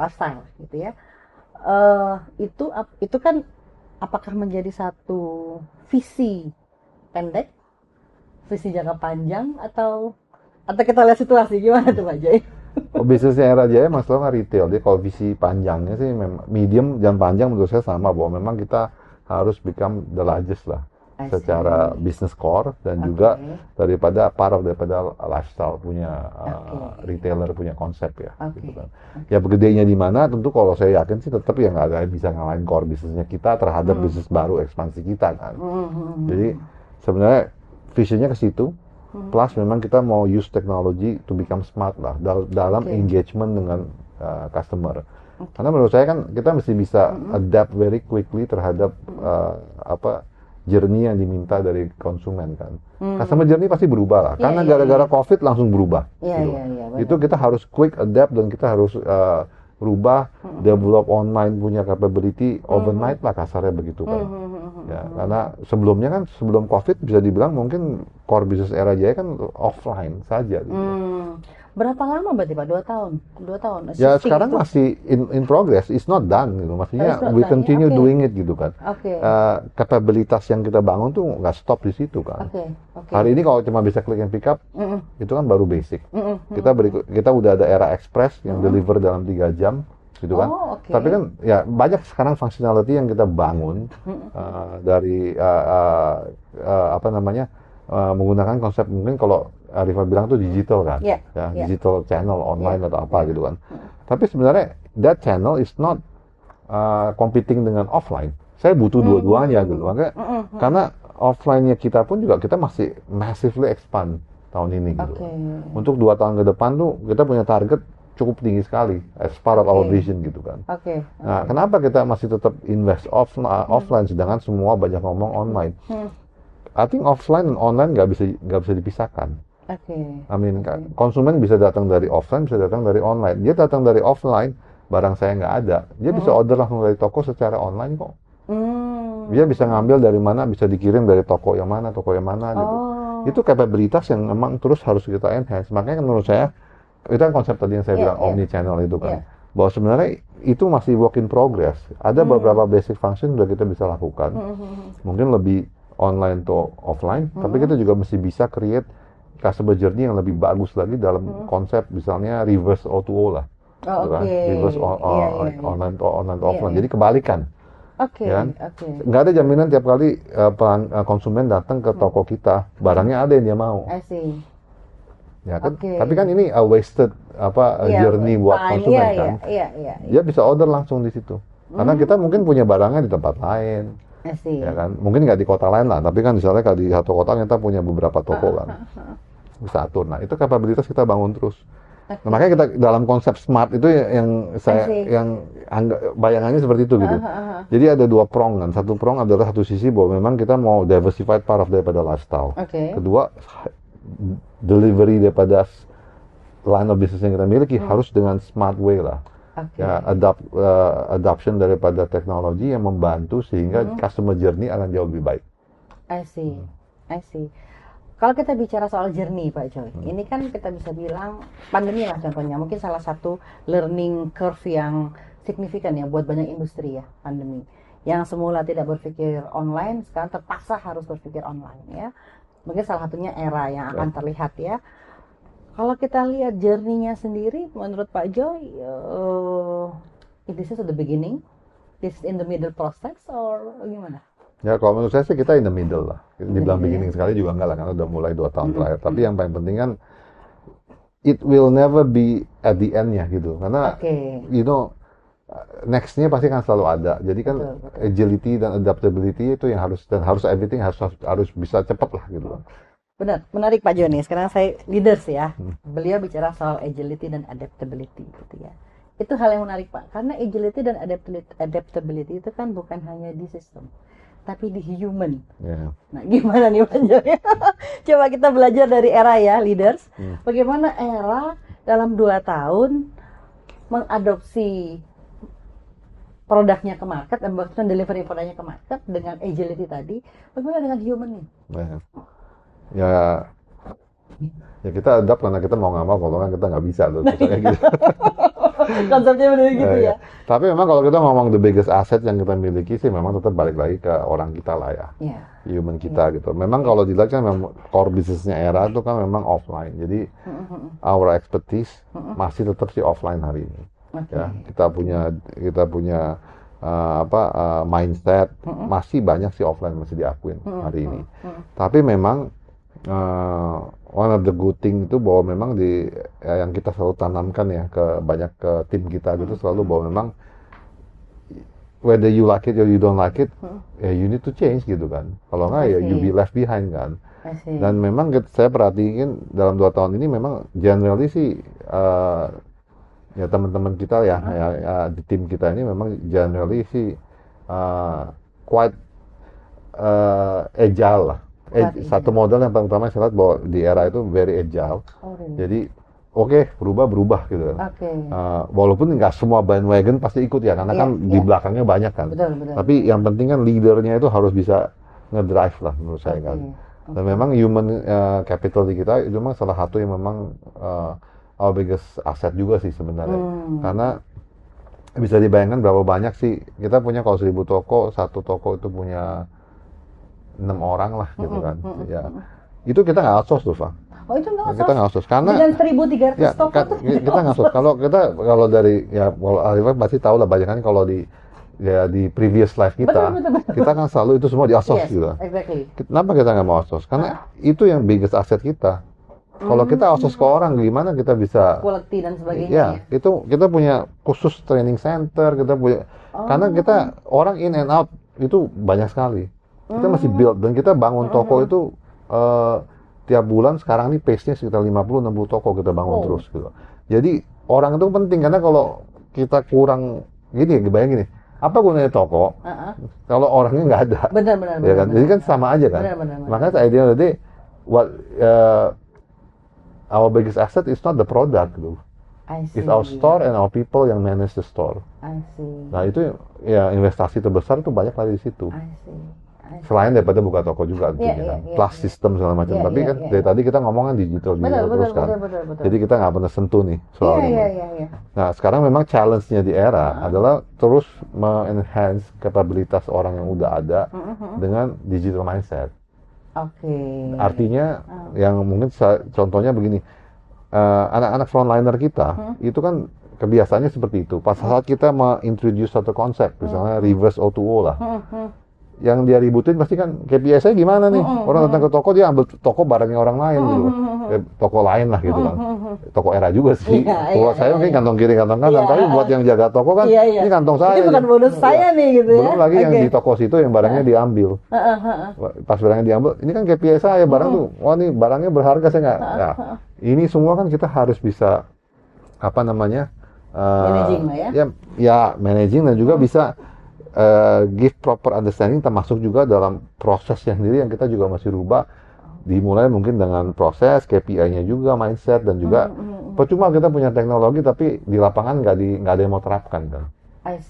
lifestyle gitu ya. Itu kan apakah menjadi satu visi pendek, visi jangka panjang, atau kita lihat situasi gimana tuh Pak Joy? Bisnisnya Era Jaya masalahnya retail. Jadi kalau visi panjangnya sih memang medium dan panjang menurut saya sama, bahwa memang kita harus become the largest lah secara business core dan juga daripada lifestyle punya retailer punya konsep ya. Gitu kan. Ya begedenya di mana tentu kalau saya yakin sih tetap ya nggak ada yang bisa ngalahin core bisnisnya kita terhadap bisnis baru ekspansi kita kan. Jadi sebenarnya visinya ke situ. Plus memang kita mau use technology to become smart lah dalam engagement dengan customer. Karena menurut saya kan kita mesti bisa adapt very quickly terhadap journey yang diminta dari konsumen kan. Customer journey pasti berubah lah. Karena gara-gara COVID langsung berubah. Itu kita harus quick adapt dan kita harus rubah, develop online punya capability overnight lah kasarnya begitu kan. Ya, karena sebelum COVID bisa dibilang mungkin core business Era Jaya kan offline saja gitu. Berapa lama berarti Pak? 2 tahun? 2 tahun? Ya sekarang itu masih in progress, it's not done gitu. Maksudnya we continue doing it gitu kan. Kapabilitas yang kita bangun tuh nggak stop di situ kan. Hari ini kalau cuma bisa click and pick up, itu kan baru basic. Kita udah ada Era Express yang deliver dalam 3 jam gitu kan. Tapi kan ya banyak sekarang functionality yang kita bangun dari menggunakan konsep mungkin kalau Arifah bilang tuh digital kan, digital channel online atau apa gitu kan. Tapi sebenarnya that channel is not competing dengan offline. Saya butuh dua-duanya gitu, makanya karena offline-nya kita pun juga kita masih massively expand tahun ini gitu. Untuk 2 tahun ke depan tuh kita punya target cukup tinggi sekali as part of our vision gitu kan. Nah, kenapa kita masih tetap invest offline sedangkan semua banyak ngomong online? I think offline dan online nggak bisa dipisahkan. Konsumen bisa datang dari offline, bisa datang dari online. Dia datang dari offline, barang saya nggak ada, dia bisa order langsung dari toko secara online kok. Dia bisa ngambil dari mana, bisa dikirim dari toko yang mana gitu. Itu kapabilitas yang memang terus harus kita enhance. Makanya menurut saya itu kan konsep tadi yang saya bilang omni channel itu kan. Bahwa sebenarnya itu masih work in progress. Ada beberapa basic function sudah kita bisa lakukan. Mungkin lebih online to offline, tapi kita juga mesti bisa create customer journey yang lebih bagus lagi dalam konsep misalnya reverse O2O lah. Reverse online to offline. Jadi kebalikan. Nggak ada jaminan tiap kali konsumen datang ke toko kita, barangnya ada yang dia mau. Ya kan? Tapi kan ini a wasted journey buat konsumen kan. Dia bisa order langsung di situ. Karena kita mungkin punya barangnya di tempat lain. Ya kan? Mungkin nggak di kota lain lah, tapi kan misalnya kalau di satu kota kita punya beberapa toko kan. Bisa atur. Nah, itu kapabilitas kita bangun terus. Nah, makanya kita dalam konsep smart itu yang bayangannya seperti itu gitu. Jadi ada 2 prong kan. Satu prong adalah satu sisi bahwa memang kita mau diversified part of daripada lifestyle. Kedua, delivery daripada line of business yang kita miliki harus dengan smart way lah. Ya, adoption daripada teknologi yang membantu sehingga customer journey akan jauh lebih baik. I see. Kalau kita bicara soal journey Pak Joy, ini kan kita bisa bilang pandemi lah contohnya, mungkin salah satu learning curve yang signifikan ya buat banyak industri ya, pandemi. Yang semula tidak berpikir online, sekarang terpaksa harus berpikir online ya. Mungkin salah satunya Era yang akan terlihat ya. Kalau kita lihat journey-nya sendiri, menurut Pak Joy, this is at the beginning, this is in the middle process, or gimana? Ya kalau menurut saya sih kita in the middle lah. Dibilang beginning sekali juga enggak lah, karena udah mulai 2 tahun terakhir. Tapi yang paling penting kan, it will never be at the end-nya gitu. Karena, next-nya pasti kan selalu ada. Jadi kan Betul. agility dan adaptability itu yang harus everything harus bisa cepat lah gitu. Benar, menarik Pak Joni. Sekarang saya leaders ya. Beliau bicara soal agility dan adaptability gitu ya. Itu hal yang menarik Pak, karena agility dan adaptability itu kan bukan hanya di sistem, tapi di human. Yeah. Nah, gimana nih Pak Joni? Coba kita belajar dari era ya, leaders. Bagaimana era dalam 2 tahun mengadopsi produknya ke market dan bahkan delivery produknya ke market dengan agility tadi, bagaimana dengan human nih? Ya, ya kita adapt karena kita mau nggak mau, kalau kan kita nggak bisa tuh, misalnya gitu. Konsepnya benar gitu ya. Tapi memang kalau kita ngomong the biggest asset yang kita miliki sih memang tetap balik lagi ke orang kita lah ya, human kita gitu. Memang kalau dilihat kan memang core bisnisnya era itu kan memang offline, jadi our expertise masih tetap sih offline hari ini. Ya, kita punya mindset masih banyak sih offline masih diakuin hari ini. Tapi memang one of the good thing itu bahwa memang yang kita selalu tanamkan ya ke tim kita gitu, selalu bahwa memang whether you like it or you don't like it, ya you need to change gitu kan. Kalau nggak ya you be left behind kan. Dan memang saya perhatiin dalam 2 tahun ini memang generally sih ya teman-teman kita ya di tim kita ini memang generally sih quite agile lah. Satu modal yang paling utama saya lihat bahwa di era itu very agile. Jadi berubah gitu. Walaupun nggak semua bandwagon pasti ikut ya, karena kan di belakangnya banyak kan. Betul. Tapi yang penting kan leadernya itu harus bisa ngedrive lah menurut saya kan. Dan memang human capital di kita itu memang salah satu yang memang our biggest asset juga sih sebenarnya. Karena bisa dibayangkan berapa banyak sih kita punya, kalau 1000 toko, satu toko itu punya 6 orang lah gitu kan. Ya. Itu kita nggak outsource tuh, Pak. Oh, itu nggak outsource? Kita nggak outsource karena dengan 1.300 toko tuh kita nggak outsource. Kalau dari kalau Arifah pasti tahu lah, banyak kan kalau di previous life kita, kita kan selalu itu semua di outsource gitu. Exactly. Kenapa kita nggak mau outsource? Karena itu yang biggest asset kita. Kalau kita outsource ke orang, gimana kita bisa quality dan sebagainya? Ya, itu kita punya khusus training center, kita punya karena kita orang in and out itu banyak sekali. Kita masih build dan kita bangun toko itu tiap bulan sekarang ini pace-nya sekitar 50-60 toko kita bangun terus gitu. Jadi orang itu penting, karena kalau kita kurang gini, bayangin nih, apa gunanya toko kalau orangnya nggak ada? Benar. Ya kan? Jadi kan sama aja kan. Makanya saya idea tadi our biggest asset is not the product gitu. It's our store and our people yang manage the store. Nah itu ya investasi terbesar itu banyak lagi di situ. Selain daripada buka toko juga tentunya kan, plus sistem segala macam. Tapi kan dari tadi kita ngomongin digital terus kan. Jadi kita nggak pernah sentuh nih soal ini. Nah sekarang memang challenge-nya di era adalah terus me-enhance kapabilitas orang yang udah ada dengan digital mindset. Artinya yang mungkin contohnya begini, anak-anak frontliner kita itu kan kebiasaannya seperti itu. Pas saat kita mengintroduce satu konsep, misalnya reverse O2O lah, yang dia ributin pasti kan KPI saya gimana nih, orang datang ke toko dia ambil toko barangnya orang lain gitu, toko lain lah gitu kan, toko era juga sih. Buat saya mungkin kantong kiri kantong kanan, tapi buat yang jaga toko kan ini kantong saya. Ini bukan bonus saya nih gitu ya. Belum lagi yang di toko situ yang barangnya diambil. Pas barangnya diambil, ini kan KPI saya barang tuh, wah ini barangnya berharga saya nggak. Ya, ini semua kan kita harus bisa managing lah ya. Ya managing dan juga bisa give proper understanding, termasuk juga dalam prosesnya sendiri yang kita juga masih rubah, dimulai mungkin dengan proses KPI-nya juga, mindset, dan juga percuma kita punya teknologi tapi di lapangan nggak ada yang mau terapkan kan.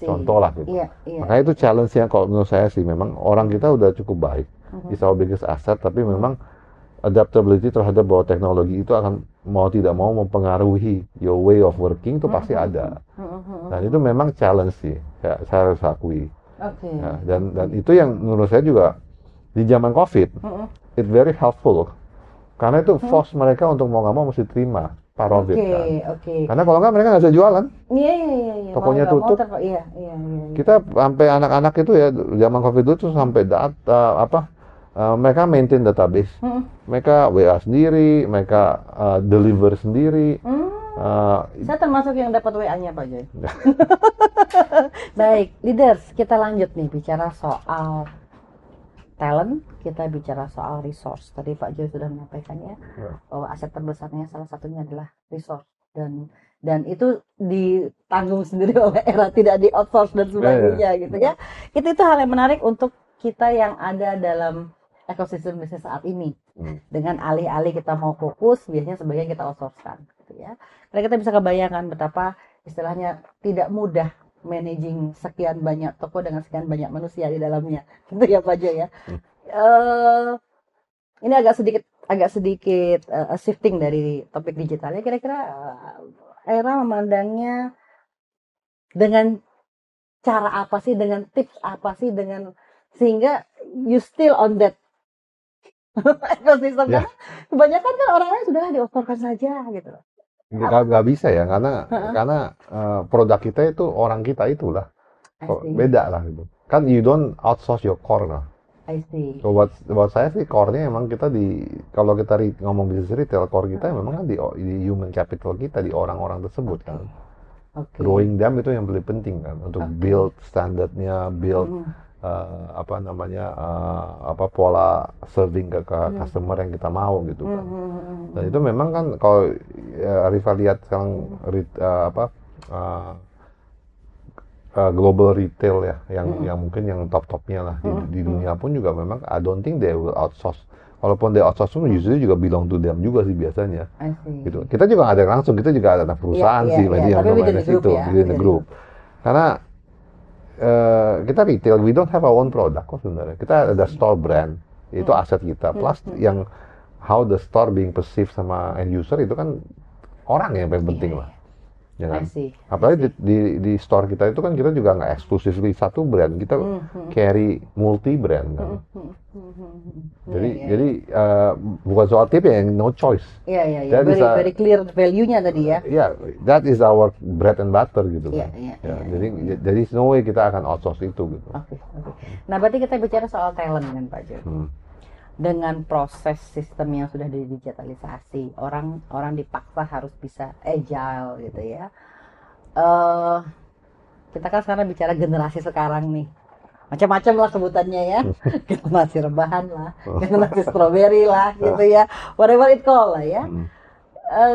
Contoh lah gitu. Makanya itu challenge-nya kalau menurut saya sih, memang orang kita udah cukup baik, it's our biggest asset, tapi memang adaptability terhadap bahwa teknologi itu akan mau tidak mau mempengaruhi your way of working itu pasti ada. Dan itu memang challenge sih, saya harus akui. Ya, dan itu yang menurut saya juga di zaman COVID, it very helpful karena itu force mereka untuk mau nggak mau mesti terima part of it kan. Karena kalau nggak mereka nggak bisa jualan. Tokonya tutup. Kita sampai anak-anak itu ya zaman COVID itu sampai mereka maintain database, mereka WA sendiri, mereka deliver sendiri. Saya termasuk yang dapat WA-nya Pak Joy. Baik, leaders, kita lanjut nih bicara soal talent, kita bicara soal resource. Tadi Pak Joy sudah menyampaikan ya, bahwa aset terbesarnya salah satunya adalah resource, dan itu ditanggung sendiri oleh Era, tidak di outsource dan sebagainya gitu ya. Itu hal yang menarik untuk kita yang ada dalam ekosistem bisnis saat ini. Dengan alih-alih kita mau fokus, biasanya sebagian kita outsource-kan gitu ya. Karena kita bisa kebayangkan betapa istilahnya tidak mudah managing sekian banyak toko dengan sekian banyak manusia di dalamnya, gitu ya Pak Jo ya. Ini agak sedikit shifting dari topik digitalnya. Kira-kira Era memandangnya dengan cara apa sih, dengan tips apa sih, dengan sehingga you still on that ekosistem? Karena kebanyakan kan orang-orang sudah di-outsource saja gitu. Nggak bisa ya, karena produk kita itu orang kita itulah beda lah gitu. Kan you don't outsource your core lah. I see. So buat saya sih core-nya emang kita kalau kita ngomong bisnis retail, core kita memang kan di human capital kita, di orang-orang tersebut kan. Growing them itu yang paling penting kan, untuk build standarnya, build pola serving ke customer yang kita mau gitu kan. Dan itu memang kan kalau Riva lihat sekarang global retail ya, yang mungkin yang top-topnya lah di dunia pun juga memang I don't think they will outsource. Walaupun they outsource pun usually juga belong to them juga sih biasanya. Gitu. Kita juga nggak ada langsung, kita juga ada perusahaan yang manage itu within the group. Karena kita retail, we don't have our own product kok sebenarnya. Kita ada store brand, itu aset kita. Plus yang how the store being perceived sama end user itu kan orang yang paling penting lah. Ya kan? Apalagi di store kita itu kan kita juga nggak eksklusif di satu brand, kita carry multi brand kan. Jadi bukan soal tip ya, no choice. Iya. Very clear value-nya tadi ya. Yeah, that is our bread and butter gitu kan. Jadi no way kita akan outsource itu gitu. Oke. Nah, berarti kita bicara soal talent kan Pak Jo. Dengan proses sistem yang sudah didigitalisasi, orang dipaksa harus bisa agile gitu ya. Kita kan sekarang bicara generasi sekarang nih, macam-macam lah sebutannya ya. Generasi rebahan lah, generasi strawberry lah gitu ya, whatever it call lah ya.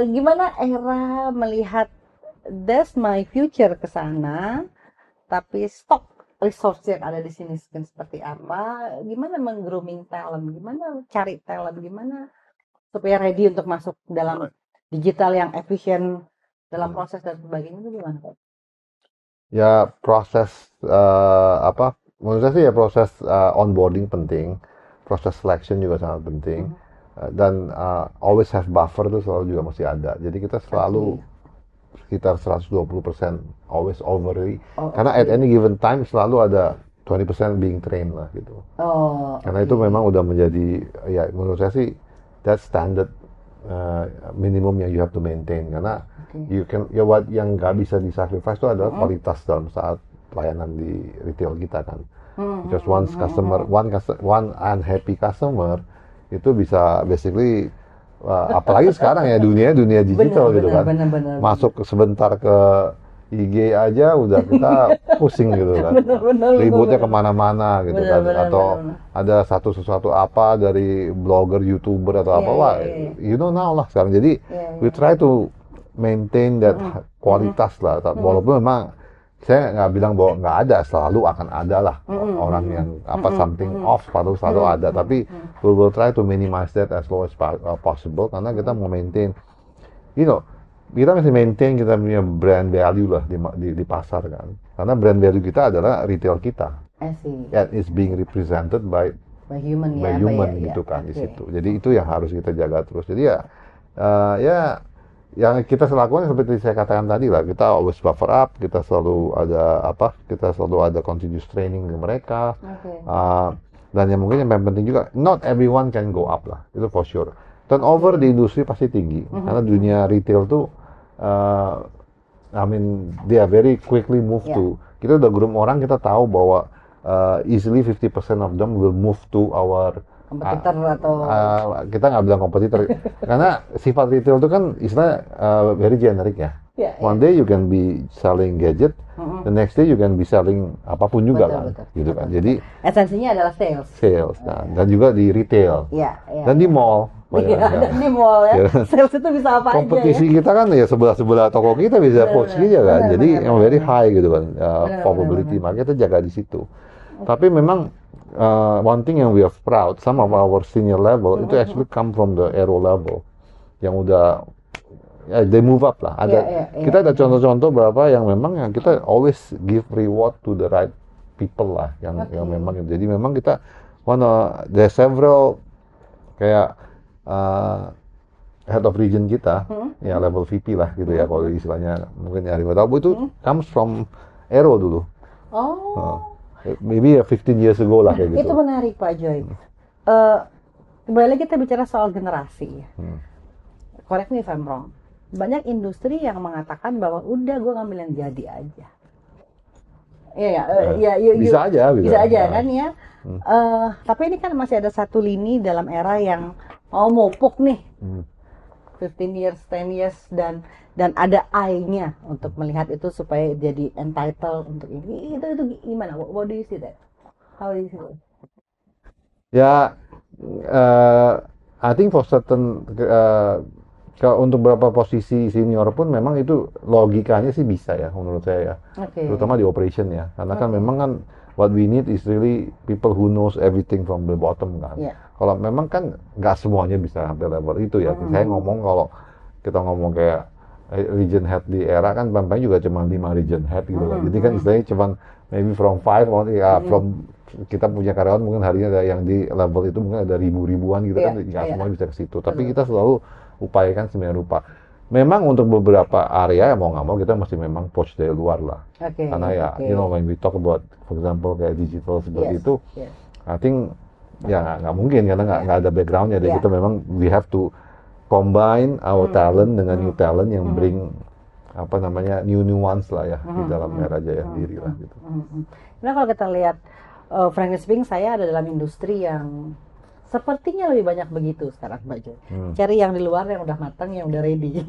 Gimana Era melihat that's my future ke sana, tapi stok resource yang ada di sini seperti apa, gimana meng-grooming talent, gimana cari talent, gimana supaya ready untuk masuk dalam digital yang efisien dalam proses dan sebagainya, itu gimana Pak? Ya proses menurut saya sih ya proses onboarding penting, proses selection juga sangat penting, dan always have buffer itu selalu juga masih ada. Jadi kita selalu sekitar 120% always overly, karena at any given time selalu ada 20% being trained lah gitu. Karena itu memang udah menjadi, ya menurut saya sih that standard minimum yang you have to maintain, karena what yang nggak bisa disacrifice itu adalah kualitas dalam saat pelayanan di retail kita kan. Because one unhappy customer itu bisa basically apalagi sekarang ya dunia digital gitu kan. Masuk sebentar ke IG aja udah kita pusing gitu kan. Ributnya kemana-mana gitu kan. Atau ada sesuatu apa dari blogger, YouTuber atau apa, wah, you know now lah sekarang. Jadi we try to maintain that kualitas lah. Walaupun memang saya nggak bilang bahwa nggak ada, selalu akan ada lah orang yang something off selalu ada, tapi we will try to minimize that as low as possible, karena kita mau maintain, kita masih maintain kita punya brand value lah di pasar kan, karena brand value kita adalah retail kita, and it's being represented by human gitu kan di situ. Jadi itu yang harus kita jaga terus. Jadi ya yang kita lakukan seperti saya katakan tadi lah, kita always buffer up, kita selalu ada continuous training ke mereka, dan yang mungkin yang paling penting juga, not everyone can go up lah, itu for sure. Turnover di industri pasti tinggi, karena dunia retail tuh, they are very quickly move to, kita udah groom orang, kita tahu bahwa easily 50% of them will move to our kompetitor atau kita nggak bilang kompetitor karena sifat retail itu kan istilah very generic ya. One day you can be selling gadget, the next day you can be selling apapun juga kan, gitu kan. Jadi esensinya adalah sales kan. Dan juga di retail, dan di mall. Dan di mall ya. Sales itu bisa apa kompetisi aja ya. Kita kan ya sebelah toko kita bisa poach aja kan. Jadi yang very high gitu kan, probability. Maka kita jaga di situ. Tapi memang one thing yang we are proud, some of our senior level itu actually come from the aero level yang udah they move up lah. Kita ada contoh-contoh berapa yang memang yang kita always give reward to the right people lah, yang memang. Jadi memang kita there several kayak head of region kita, ya level VP lah gitu ya, kalau istilahnya mungkin ya tahu itu comes from Aero dulu. Maybe 15 years ago lah kayak gitu. Itu menarik Pak Joy. Kembali lagi kita bicara soal generasi. Correct me if I'm wrong. Banyak industri yang mengatakan bahwa udah gue ngambil yang jadi aja. Bisa aja kan ya. Tapi ini kan masih ada satu lini dalam era yang mau mopuk nih. 15 years, 10 years dan ada eye-nya untuk melihat itu supaya jadi entitled untuk ini. Itu gimana? What do you see that? How do you see that? Ya, I think for certain untuk beberapa posisi senior pun memang itu logikanya sih bisa ya menurut saya ya. Terutama di operation ya. Karena kan memang kan what we need is really people who knows everything from the bottom kan. Kalau memang kan nggak semuanya bisa sampai level itu ya. Saya ngomong kalau kita ngomong kayak region head di era kan paling juga cuma 5 region head gitu kan. Jadi kan istilahnya cuma maybe from 5 from kita punya karyawan mungkin harinya ada yang di level itu mungkin ada ribuan gitu kan, nggak semua bisa ke situ. Tapi kita selalu upayakan sebenarnya rupa. Memang untuk beberapa area mau nggak mau kita mesti memang poach dari luar lah. Karena ya, you know when we talk about, for example kayak digital seperti itu, I think ya nggak mungkin karena nggak ada backgroundnya. Jadi kita memang we have to combine our talent dengan new talent yang bring apa namanya new nuance lah ya di dalam Mera Jaya sendiri lah gitu. Nah kalau kita lihat frankly speaking, saya ada dalam industri yang sepertinya lebih banyak begitu sekarang Mbak Jo. Cari yang di luar yang udah matang, yang udah ready.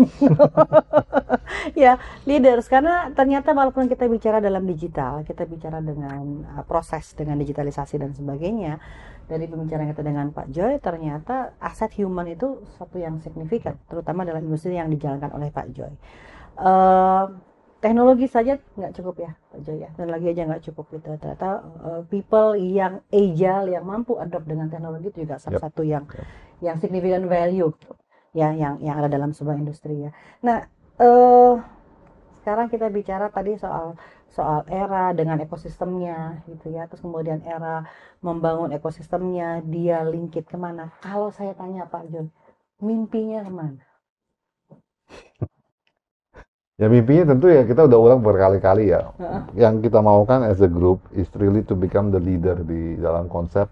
Ya, leaders, karena ternyata walaupun kita bicara dalam digital, kita bicara dengan proses, dengan digitalisasi dan sebagainya, dari pembicaraan kita dengan Pak Joy, ternyata aset human itu satu yang signifikan, terutama dalam industri yang dijalankan oleh Pak Joy. Teknologi saja nggak cukup ya Pak Joy ya, dan lagi aja nggak cukup gitu. Ternyata people yang agile, yang mampu adopt dengan teknologi itu juga salah satu yang significant value ya yang ada dalam sebuah industri ya. Nah sekarang kita bicara tadi soal era dengan ekosistemnya gitu ya, terus kemudian era membangun ekosistemnya, dia linkit kemana? Kalau saya tanya Pak Joy, mimpinya kemana? Ya mimpinya tentu ya kita udah ulang berkali-kali ya. Yang kita maukan as a group is really to become the leader di dalam konsep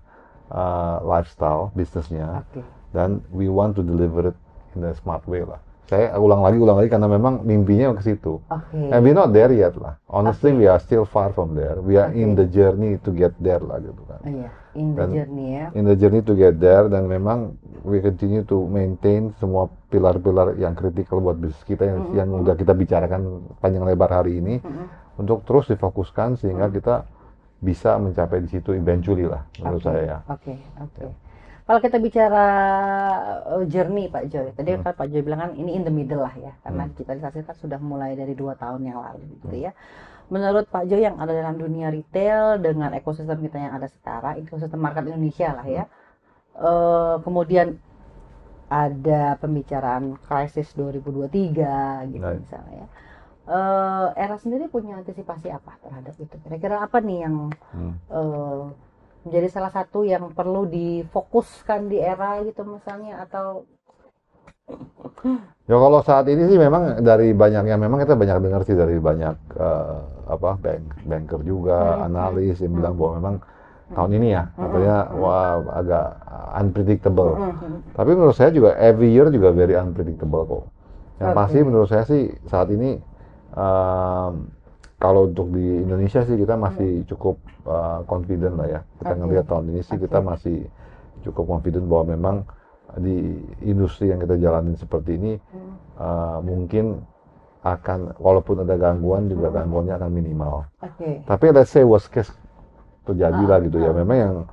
lifestyle bisnisnya. Dan we want to deliver it in a smart way lah. Saya ulang lagi karena memang mimpinya ke situ. And we're not there yet lah. Honestly, we are still far from there. We are in the journey to get there lah gitu kan. In the journey to get there, dan memang we continue to maintain semua pilar-pilar yang kritikal buat bisnis kita yang udah kita bicarakan panjang lebar hari ini untuk terus difokuskan sehingga kita bisa mencapai di situ eventually lah menurut saya ya. Kalau kita bicara journey Pak Joy, tadi kan Pak Joy bilang kan ini in the middle lah ya, karena digitalisasi kan sudah mulai dari 2 tahun yang lalu gitu ya. Menurut Pak Joy yang ada dalam dunia retail dengan ekosistem kita yang ada sekarang, ekosistem market Indonesia lah ya, kemudian ada pembicaraan krisis 2023 gitu misalnya ya. Era sendiri punya antisipasi apa terhadap itu? Kira-kira apa nih yang menjadi salah satu yang perlu difokuskan di era gitu misalnya, atau ya kalau saat ini sih memang dari banyak yang memang kita banyak dengar sih dari banyak banker juga, analis yang bilang bahwa memang tahun ini ya katanya agak unpredictable. Tapi menurut saya juga every year juga very unpredictable kok. Yang pasti menurut saya sih saat ini kalau untuk di Indonesia sih kita masih cukup confident lah ya. Kita ngelihat tahun ini sih kita masih cukup confident bahwa memang di industri yang kita jalanin seperti ini mungkin akan, walaupun ada gangguan juga gangguannya akan minimal. Tapi let's say worst case terjadi lah gitu ya. Memang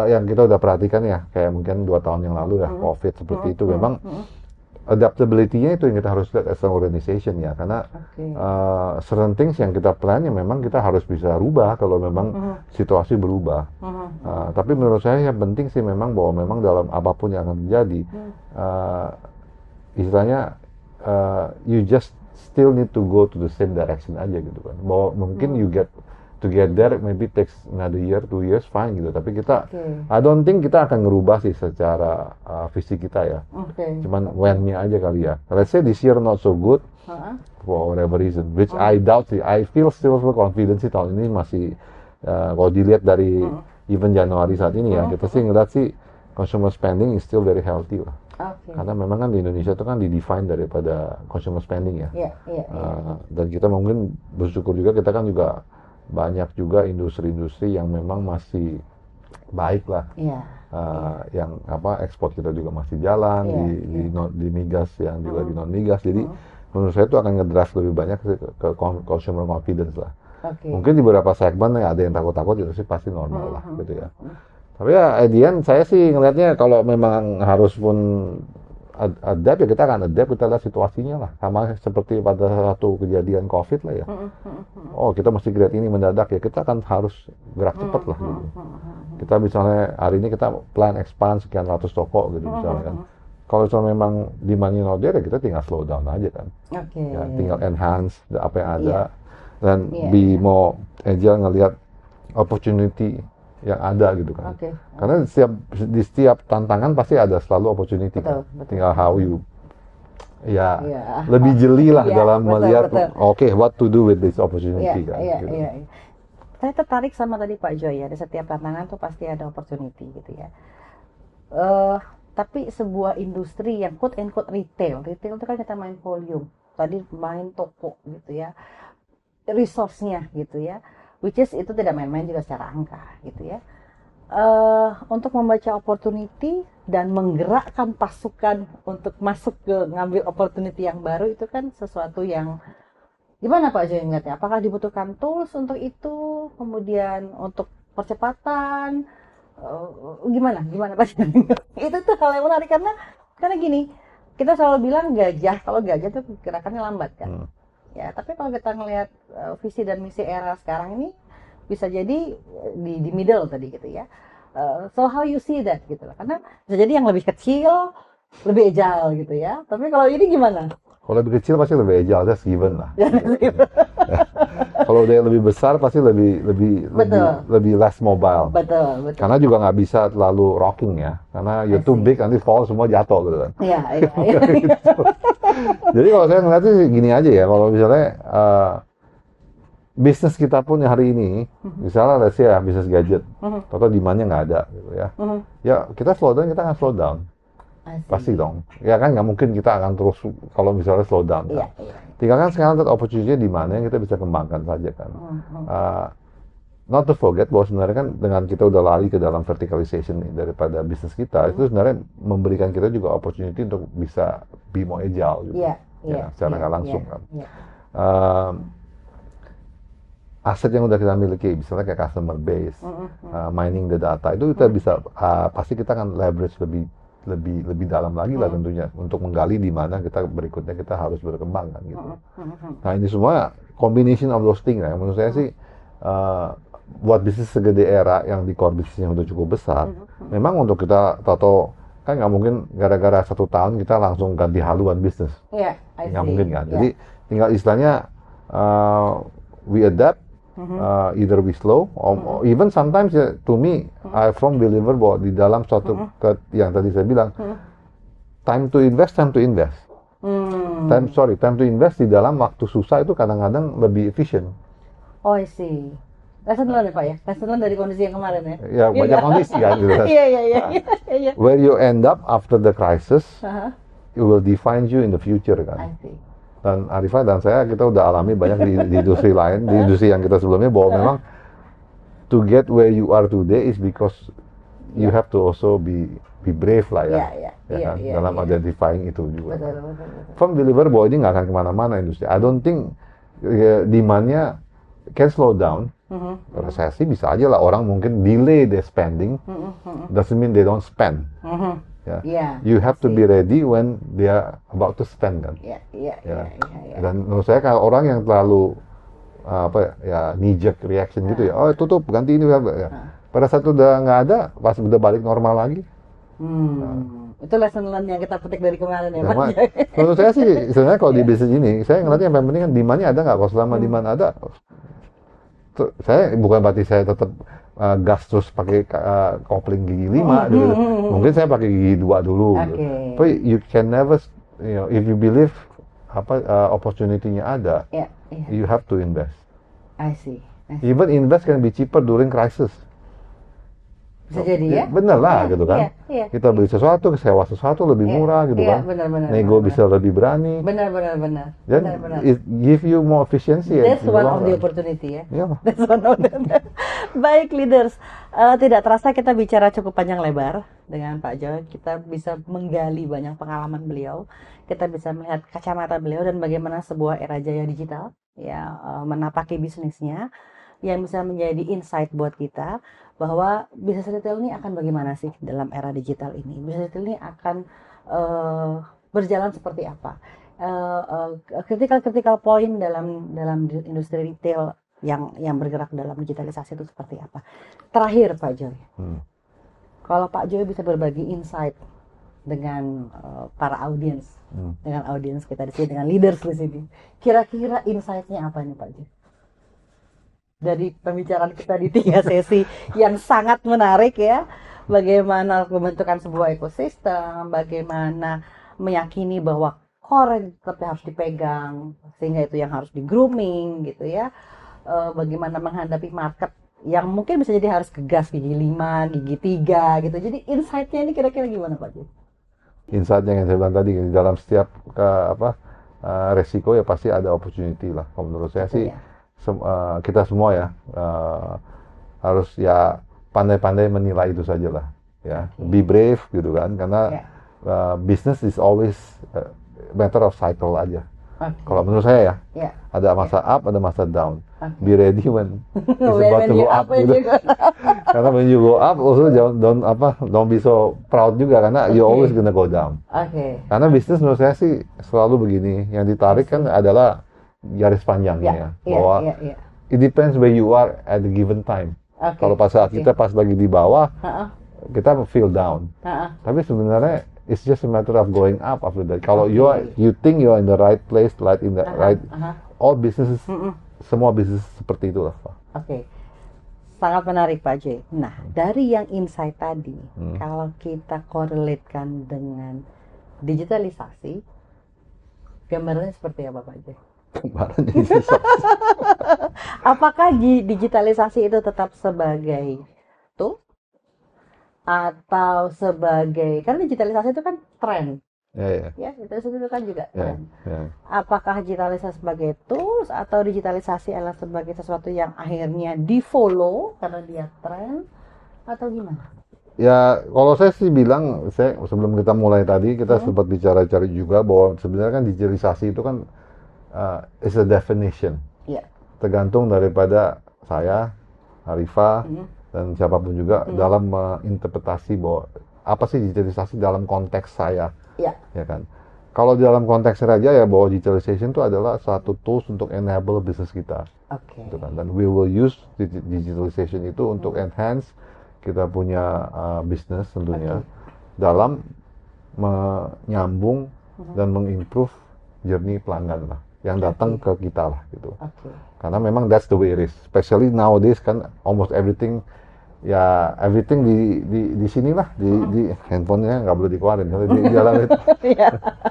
yang kita udah perhatikan ya, kayak mungkin 2 tahun yang lalu ya, COVID seperti itu, memang adaptability-nya itu yang kita harus lihat as an organization ya, karena certain things yang kita plan ya memang kita harus bisa rubah kalau memang situasi berubah. Tapi menurut saya yang penting sih memang bahwa memang dalam apapun yang akan terjadi, istilahnya you just still need to go to the same direction aja gitu kan. Bahwa mungkin you get to get there maybe takes another year, 2 years, fine gitu. Tapi kita, I don't think kita akan ngerubah sih secara visi kita ya. Cuman when-nya aja kali ya. Let's say this year not so good for whatever reason, which I doubt sih. I feel still confident sih tahun ini masih, kalau dilihat dari even Januari saat ini ya, kita sih ngeliat sih consumer spending is still very healthy lah. Karena memang kan di Indonesia itu kan di-define daripada consumer spending ya. Dan kita mungkin bersyukur juga, kita kan juga banyak juga industri-industri yang memang masih baik lah, yang ekspor kita juga masih jalan, di migas yang juga di non migas, jadi menurut saya itu akan ngedrive lebih banyak ke consumer confidence lah. Mungkin di beberapa segmen ya ada yang takut-takut, itu sih pasti normal lah gitu ya. Tapi ya at the end saya sih ngelihatnya kalau memang harus pun adapt ya kita akan adapt, kita lihat situasinya lah, sama seperti pada satu kejadian COVID lah ya. Oh kita mesti create ini mendadak ya, kita akan harus gerak cepat lah gitu. Kita misalnya hari ini kita plan expand sekian ratus toko gitu misalnya kan. Kalau misalnya memang demand-nya not there ya kita tinggal slow down aja kan. Ya, tinggal enhance apa yang ada dan be more agile, ngelihat opportunity yang ada gitu kan. Karena di setiap tantangan pasti ada selalu opportunity kan. Tinggal how you lebih jeli lah dalam melihat what to do with this opportunity kan. Gitu. Saya tertarik sama tadi Pak Joy ya, di setiap tantangan tuh pasti ada opportunity gitu ya. Tapi sebuah industri yang quote and quote retail itu kan kita main volume, tadi main toko gitu ya, resource-nya gitu ya. Which is itu tidak main-main juga secara angka gitu ya. Untuk membaca opportunity dan menggerakkan pasukan untuk masuk ke ngambil opportunity yang baru itu kan sesuatu yang gimana Pak Joy ngeliatnya? Apakah dibutuhkan tools untuk itu? Kemudian untuk percepatan gimana Pak Joy? Itu tuh hal yang menarik karena gini, kita selalu bilang kalau gajah tuh gerakannya lambat kan. Ya, tapi kalau kita ngelihat visi dan misi era sekarang ini bisa jadi di middle tadi gitu ya. So how you see that gitu lah. Karena bisa jadi yang lebih kecil lebih agile gitu ya. Tapi kalau ini gimana? Kalau lebih kecil pasti lebih agile, that's given lah. Kalau udah lebih besar pasti lebih less mobile. Betul. Karena juga nggak bisa terlalu rocking ya. Karena you're too big nanti fall semua jatuh gitu kan. Iya. Jadi kalau saya ngeliat sih gini aja ya, kalau misalnya bisnis kita pun hari ini, misalnya let's say ya bisnis gadget, atau demand-nya nggak ada gitu ya. Ya kita akan slow down. Pasti dong. Ya kan nggak mungkin kita akan terus kalau misalnya slow down kan. Tinggal kan sekarang opportunity-nya di mana yang kita bisa kembangkan saja kan. Not to forget bahwa sebenarnya kan dengan kita udah lari ke dalam verticalization daripada bisnis kita, itu sebenarnya memberikan kita juga opportunity untuk bisa be more agile gitu. Secara nggak langsung kan. Aset yang udah kita miliki, misalnya kayak customer base, mining the data, itu kita bisa pasti kita akan leverage lebih dalam lagi lah tentunya untuk menggali di mana kita berikutnya kita harus berkembang kan gitu. Nah ini semua combination of those things ya. Menurut saya sih buat bisnis segede era yang di core bisnisnya udah cukup besar, memang untuk kita tato kan nggak mungkin gara-gara 1 tahun kita langsung ganti haluan bisnis, nggak mungkin kan. Jadi tinggal istilahnya we adapt. Either we slow or even sometimes to me I firm believer bahwa di dalam suatu yang tadi saya bilang time to invest time to invest di dalam waktu susah itu kadang-kadang lebih efisien. I see. Lesson learned ya Pak ya? Lesson learned dari kondisi yang kemarin ya? Ya banyak kondisi kan gitu. Iya. Where you end up after the crisis it will define you in the future kan. I see. Dan Arifah dan saya kita udah alami banyak di industri lain, di industri yang kita sebelumnya bahwa memang to get where you are today is because you have to also be brave lah ya, kan? Dalam identifying itu juga. Betul. Firm believer bahwa ini nggak akan kemana-mana industri. I don't think demand-nya can slow down. Resesi bisa aja lah, orang mungkin delay their spending. Doesn't mean they don't spend. You have to be ready when they are about to spend kan. Dan menurut saya kalau orang yang terlalu knee jerk reaction gitu ya, oh tutup ganti ini pada saat udah nggak ada, pas udah balik normal lagi. Itu lesson learn yang kita petik dari kemarin ya, Pak. Menurut saya sih sebenarnya kalau di bisnis ini, saya ngeliatnya yang paling penting kan demand-nya ada nggak. Kalau selama demand ada, saya bukan berarti saya tetap gas terus pakai kopling gigi 5 gitu. Mungkin saya pakai gigi 2 dulu. Gitu. Tapi you can never, if you believe opportunity-nya ada, you have to invest. I see. Even invest can be cheaper during crisis. Bisa jadi ya? Bener lah gitu kan. Kita beli sesuatu, sewa sesuatu lebih murah gitu kan. Nego bisa lebih berani. Benar. Dan it give you more efficiency. That's one of the opportunity ya. That's one of the. Baik leaders, tidak terasa kita bicara cukup panjang lebar dengan Pak Joy. Kita bisa menggali banyak pengalaman beliau. Kita bisa melihat kacamata beliau dan bagaimana sebuah era jaya digital ya menapaki bisnisnya, yang bisa menjadi insight buat kita bahwa bisnis retail ini akan bagaimana sih dalam era digital ini. Bisnis retail ini akan berjalan seperti apa. Critical point dalam industri retail yang bergerak dalam digitalisasi itu seperti apa. Terakhir Pak Joy, kalau Pak Joy bisa berbagi insight dengan para audiens, dengan audiens kita di sini, dengan leaders di sini, kira-kira insight-nya apa nih Pak Joy? Dari pembicaraan kita di 3 sesi yang sangat menarik ya, bagaimana pembentukan sebuah ekosistem, bagaimana meyakini bahwa core tetap harus dipegang sehingga itu yang harus di grooming gitu ya, bagaimana menghadapi market yang mungkin bisa jadi harus gegas gigi 5, gigi 3 gitu. Jadi insight-nya ini kira-kira gimana Pak Joy? Insight-nya yang saya bilang tadi, dalam setiap resiko ya pasti ada opportunity lah. Kalau menurut saya sih kita semua ya harus ya pandai-pandai menilai itu saja lah ya. Be brave gitu kan, karena business is always matter of cycle aja. Kalau menurut saya ya, ada masa up, ada masa down. Be ready when it's about to go up gitu. Karena when you go up also don't be so proud juga, karena you always gonna go down. Karena bisnis menurut saya sih selalu begini, yang ditarik kan adalah garis panjangnya bahwa it depends where you are at the given time. Kalau pas saat kita pas lagi di bawah, kita feel down. Tapi sebenarnya it's just a matter of going up after that. Kalau you think you are in the right place, right in the right, all businesses, semua bisnis seperti itu lah. Sangat menarik Pak Joy. Nah, dari yang insight tadi, kalau kita korelatekan dengan digitalisasi, gambarannya seperti apa Pak Joy? Apakah digitalisasi itu tetap sebagai tool atau sebagai, karena digitalisasi itu kan tren, digitalisasi itu kan juga tren. Apakah digitalisasi sebagai tools atau digitalisasi adalah sebagai sesuatu yang akhirnya di follow karena dia tren, atau gimana? Ya, kalau saya sih bilang, sebelum kita mulai tadi kita sempat bicara-bicara juga bahwa sebenarnya kan digitalisasi itu kan is a definition. Tergantung daripada saya, Arifah, dan siapapun juga dalam menginterpretasi bahwa apa sih digitalisasi dalam konteks saya, ya kan? Kalau di dalam konteks saja ya bahwa digitalization itu adalah satu tools untuk enable bisnis kita, gitu kan? Dan we will use digitalization itu untuk enhance kita punya bisnis tentunya dalam menyambung dan mengimprove journey pelanggan lah yang datang ke kita lah gitu. Karena memang that's the way it is. Especially nowadays kan almost everything di sini lah, di handphonenya nggak boleh dikeluarin, di dalam itu.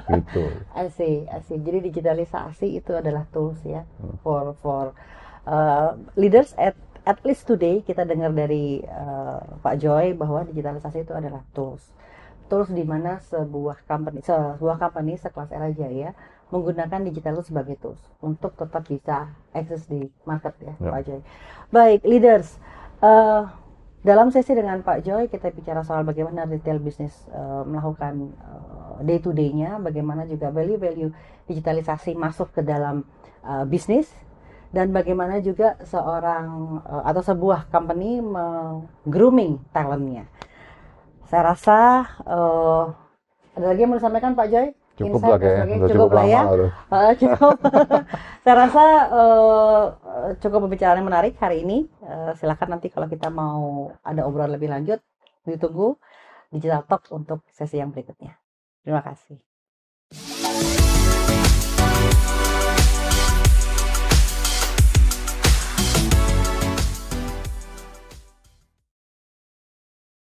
Gitu. I see. Jadi digitalisasi itu adalah tools ya for leaders at least today kita dengar dari Pak Joy bahwa digitalisasi itu adalah tools di mana sebuah company sekelas Era Jaya menggunakan digital itu sebagai tools untuk tetap bisa eksis di market ya, Pak Joy. Baik, leaders, Eh, dalam sesi dengan Pak Joy kita bicara soal bagaimana retail bisnis melakukan day to day-nya, bagaimana juga value-value digitalisasi masuk ke dalam bisnis, dan bagaimana juga seorang atau sebuah company grooming talentnya. Saya rasa ada lagi yang mau disampaikan Pak Joy? Cukup Insight lah dan kayaknya, sebagainya udah cukup cukup lah lama ya. lah udah. Cukup. Saya rasa cukup pembicaraan yang menarik hari ini. Silakan nanti kalau kita mau ada obrolan lebih lanjut, ditunggu Digital Talk untuk sesi yang berikutnya. Terima kasih.